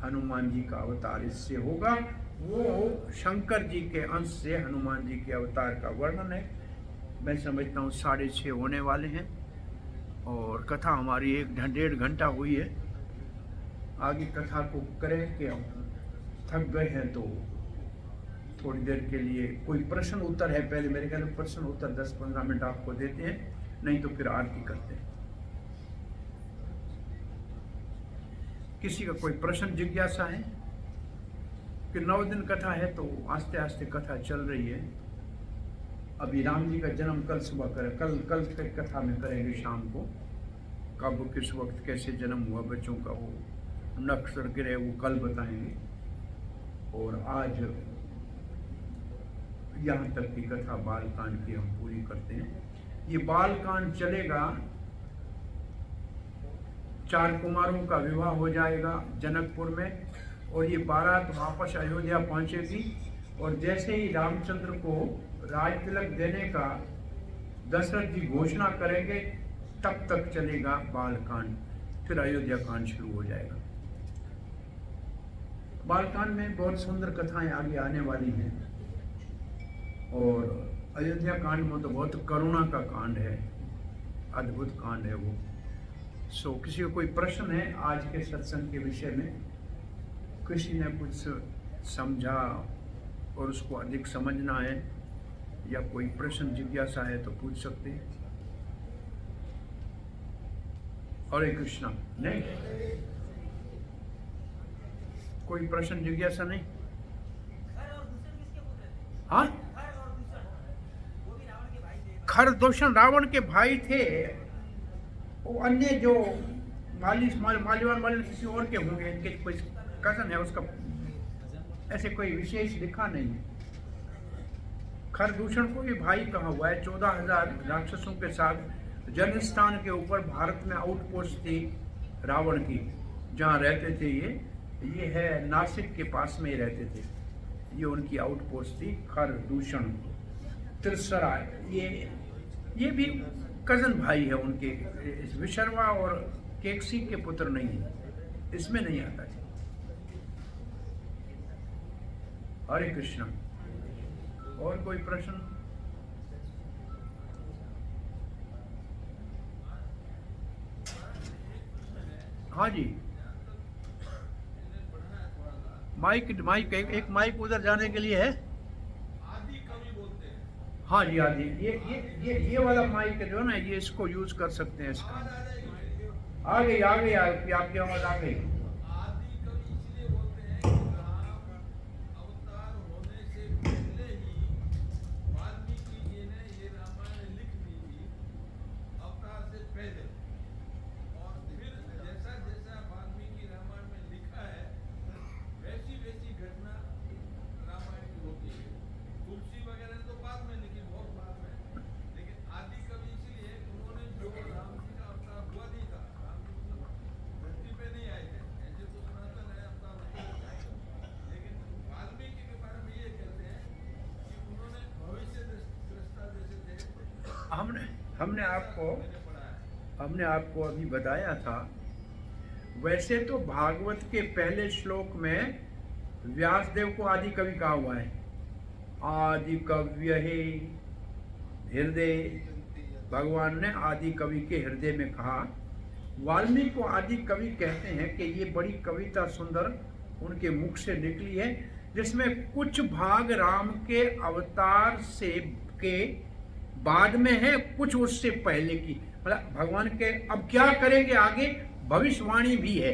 हनुमान जी का अवतार इससे होगा। वो शंकर जी के अंश से हनुमान जी के अवतार का वर्णन है। मैं समझता हूँ 6:30 होने वाले हैं और कथा हमारी 1-1.5 घंटा हुई है। आगे कथा को करें कि हम थक गए हैं तो थोड़ी देर के लिए कोई प्रश्न उत्तर है, पहले मेरे ख्याल में प्रश्न उत्तर 10-15 मिनट आपको देते हैं, नहीं तो फिर आरती करते हैं। किसी का कोई प्रश्न जिज्ञासा है कि 9 दिन कथा है तो आस्ते आस्ते कथा चल रही है। अभी राम जी का जन्म कल सुबह करें, कल कथा में करेंगे शाम को, कब किस वक्त कैसे जन्म हुआ बच्चों का, वो नक्षत्र गिरे वो कल बताएंगे। और आज यहाँ तक की कथा बालकांड की हम पूरी करते हैं। ये बालकांड चलेगा, 4 कुमारों का विवाह हो जाएगा जनकपुर में और ये बारात वापस अयोध्या पहुंचेगी। और जैसे ही रामचंद्र को राज तिलक देने का दशरथ जी घोषणा करेंगे तब तक चलेगा बालकांड, फिर अयोध्या कांड शुरू हो जाएगा। बालकांड में बहुत सुंदर कथाएं आगे आने वाली हैं और अयोध्या कांड में तो बहुत करुणा का कांड है, अद्भुत कांड है वो। सो किसी को कोई प्रश्न है आज के सत्संग के विषय में, किसी ने कुछ समझा और उसको अधिक समझना है या कोई प्रश्न जिज्ञासा है तो पूछ सकते हैं। हरे कृष्णा। नहीं, कोई प्रश्न जिज्ञासा नहीं? हाँ, खरदूषण रावण के भाई थे। वो अन्य जो मालीवान वाले किसी और के होंगे, इनके कोई कजन है, उसका ऐसे कोई विशेष लिखा नहीं। खरदूषण को भी भाई कहा हुआ है। 14,000 राक्षसों के साथ जन्म स्थान के ऊपर भारत में आउटपोस्ट थी रावण की, जहाँ रहते थे ये है नासिक के पास में ही रहते थे। ये उनकी आउटपोस्ट थी। खर, दूषण, त्रिसरा, ये भी कजन भाई है उनके। इस विशर्वा और केकसी के पुत्र नहीं है, इसमें नहीं आता है। हरे कृष्ण। और कोई प्रश्न? हाँ जी, माइक एक माइक उधर जाने के लिए है। आदि कवि बोलते हैं। हाँ जी, आदि ये वाला माइक जो है ना, ये इसको यूज कर सकते हैं। इसका आ गई आपकी आवाज आ गई। आदि कवि इसलिए बोलते हैं कि राम अवतार होने से पहले ही वाल्मीकि जी ने ये रामायण लिख दी थी, अवतार से पहले। और फिर जैसा जैसा वाल्मीकि रामायण में लिखा है वैसी वैसी घटना रामायण की होती है। तुलसी वगैरह तो बाद में लिखी, बहुत बाद में, लेकिन आदि कवि इसलिए उन्होंने जो राम जी का अवतार हुआ नहीं था, राम जी धरती पे नहीं आए थे, ऐसे तो सनातन है अवतार होते हैं। लेकिन वाल्मीकि के बारे में ये कहते हैं कि उन्होंने भविष्य दृष्टा जैसे थे। हमने आपको अभी बताया था। वैसे तो भागवत के पहले श्लोक में व्यासदेव को आदि कवि कहा हुआ है। आदि कव्य हे हृदय, भगवान ने आदि कवि के हृदय में कहा। वाल्मीकि को आदि कवि कहते हैं कि ये बड़ी कविता सुंदर उनके मुख से निकली है, जिसमें कुछ भाग राम के अवतार से के बाद में है, कुछ उससे पहले की, मतलब भगवान के अब क्या करेंगे आगे भविष्यवाणी भी है,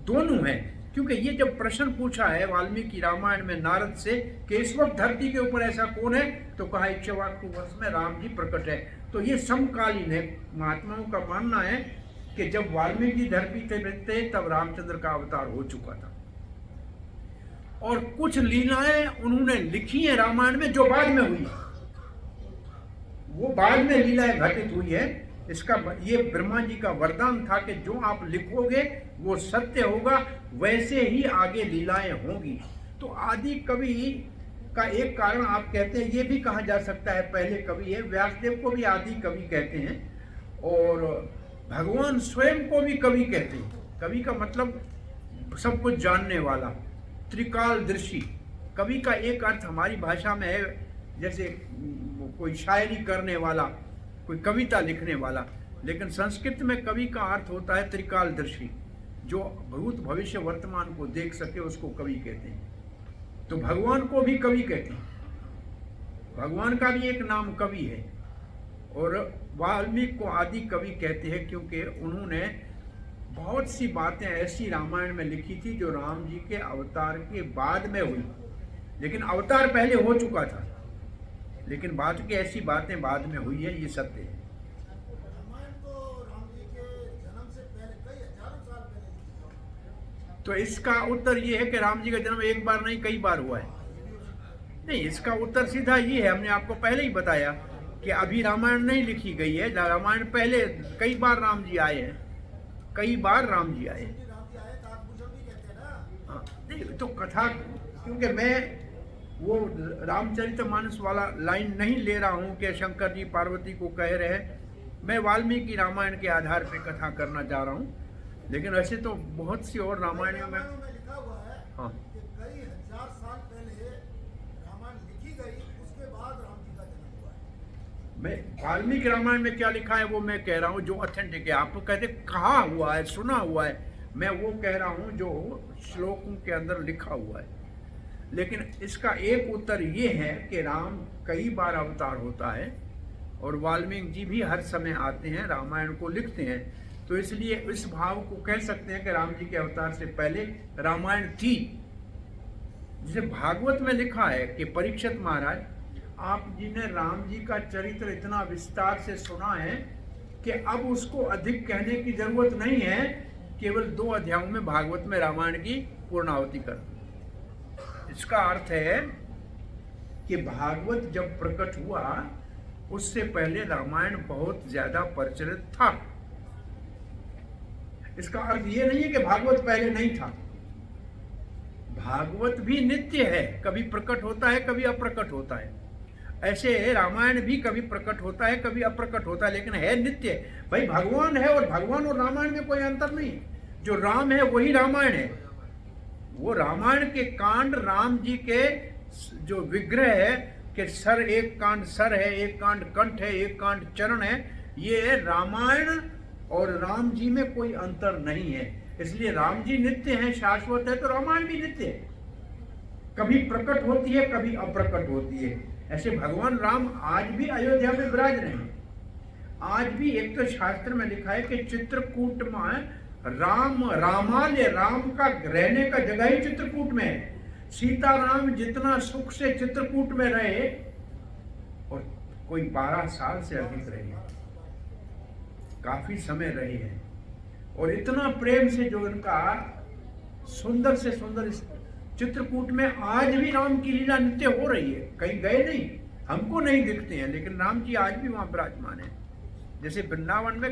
दोनों है। क्योंकि ये जब प्रश्न पूछा है वाल्मीकि रामायण में नारद से कि इस वक्त धरती के ऊपर ऐसा कौन है, तो कहा इक्ष्वाकु वंश में राम जी प्रकट है। तो ये समकालीन है। महात्माओं का मानना है कि जब वाल्मीकि धरती पे थे तब रामचंद्र का अवतार हो चुका था। और कुछ लीलाएं उन्होंने लिखी है रामायण में जो बाद में हुई, वो बाद में लीलाएं घटित हुई है। इसका ये ब्रह्मा जी का वरदान था कि जो आप लिखोगे वो सत्य होगा, वैसे ही आगे लीलाएं होंगी। तो आदि कवि का एक कारण आप कहते हैं, ये भी कहा जा सकता है पहले कवि है। व्यासदेव को भी आदि कवि कहते हैं और भगवान स्वयं को भी कवि कहते हैं। कवि का मतलब सब कुछ जानने वाला, त्रिकालदर्शी। कवि का एक अर्थ हमारी भाषा में है, जैसे कोई शायरी करने वाला, कोई कविता लिखने वाला, लेकिन संस्कृत में कवि का अर्थ होता है त्रिकालदर्शी, जो भूत भविष्य वर्तमान को देख सके उसको कवि कहते हैं। तो भगवान को भी कवि कहते हैं, भगवान का भी एक नाम कवि है। और वाल्मीकि को आदि कवि कहते हैं क्योंकि उन्होंने बहुत सी बातें ऐसी रामायण में लिखी थी जो राम जी के अवतार के बाद में हुई, लेकिन अवतार पहले हो चुका था, लेकिन बाद की ऐसी बातें बाद में हुई है, ये सत्य है। रामायण तो राम जी के जन्म से पहले कई हजारों साल पहले। तो इसका उत्तर ये है कि राम जी का जन्म एक बार नहीं कई बार हुआ है। नहीं, इसका उत्तर सीधा ये है, हमने आपको पहले ही बताया कि अभी रामायण नहीं लिखी गई है। रामायण पहले कई बार राम जी आए हैं, कई बार राम जी आए। हाँ, नहीं तो कथा, क्योंकि मैं वो रामचरितमानस वाला लाइन नहीं ले रहा हूँ कि शंकर जी पार्वती को कह रहे हैं। मैं वाल्मीकि रामायण के आधार पे कथा करना चाह रहा हूँ, लेकिन ऐसे तो बहुत सी और रामायणों में लिखा हुआ है हाँ कि कई हजार साल पहले रामायण लिखी गई, उसके बाद राम जी का जन्म हुआ है। मैं वाल्मीकि रामायण में क्या लिखा है वो मैं कह रहा हूँ, जो ऑथेंटिक है। आप कहते कहा हुआ है, सुना हुआ है, मैं वो कह रहा हूँ जो श्लोकों के अंदर लिखा हुआ है। लेकिन इसका एक उत्तर ये है कि राम कई बार अवतार होता है और वाल्मीकि जी भी हर समय आते हैं, रामायण को लिखते हैं। तो इसलिए इस भाव को कह सकते हैं कि राम जी के अवतार से पहले रामायण थी। जिसे भागवत में लिखा है कि परीक्षित महाराज, आप जी ने राम जी का चरित्र इतना विस्तार से सुना है कि अब उसको अधिक कहने की जरूरत नहीं है, केवल 2 अध्यायों में भागवत में रामायण की पूर्णाहुति कर। इसका अर्थ है कि भागवत जब प्रकट हुआ उससे पहले रामायण बहुत ज्यादा प्रचलित था। इसका अर्थ ये नहीं है कि भागवत पहले नहीं था। भागवत भी नित्य है, कभी प्रकट होता है कभी अप्रकट होता है। ऐसे रामायण भी कभी प्रकट होता है कभी अप्रकट होता है, लेकिन है नित्य। भाई भगवान है, और भगवान और रामायण में कोई अंतर नहीं है। जो राम है वही रामायण है। वो रामायण के कांड, राम जी के जो विग्रह है कि सर, एक कांड सर है, एक कांड कंठ है, एक कांड चरण है, ये रामायण और राम जी में कोई अंतर नहीं है। इसलिए राम जी नित्य हैं, शाश्वत है, तो रामायण भी नित्य है। कभी प्रकट होती है कभी अप्रकट होती है। ऐसे भगवान राम आज भी अयोध्या में विराज रहे हैं। आज भी एक तो शास्त्र में लिखा है कि चित्रकूट में रामालय, राम का रहने का जगह ही चित्रकूट में है। सीताराम जितना सुख से चित्रकूट में रहे, और कोई 12 साल से अधिक रहे, काफी समय रहे हैं, और इतना प्रेम से जो इनका सुंदर से सुंदर चित्रकूट में आज भी राम की लीला नित्य हो रही है। कहीं गए नहीं, हमको नहीं दिखते हैं, लेकिन राम जी आज भी वहां विराजमान है। जैसे वृंदावन में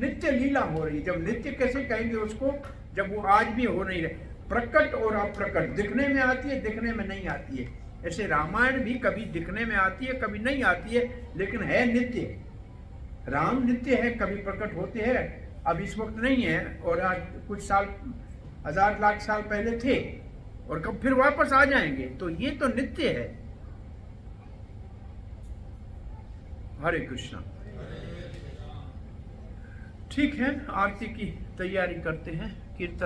नित्य लीला हो रही है। जब नित्य कैसे कहेंगे उसको, जब वो आज भी हो नहीं रहे। प्रकट और अप्रकट, दिखने में आती है दिखने में नहीं आती है। ऐसे रामायण भी कभी दिखने में आती है कभी नहीं आती है, लेकिन है नित्य। राम नित्य है, कभी प्रकट होते हैं, अब इस वक्त नहीं है, और आज कुछ साल, 1000 लाख साल पहले थे, और कब फिर वापस आ जाएंगे। तो ये तो नित्य है। हरे कृष्णा। ठीक है, आरती की तैयारी करते हैं। कीर्तन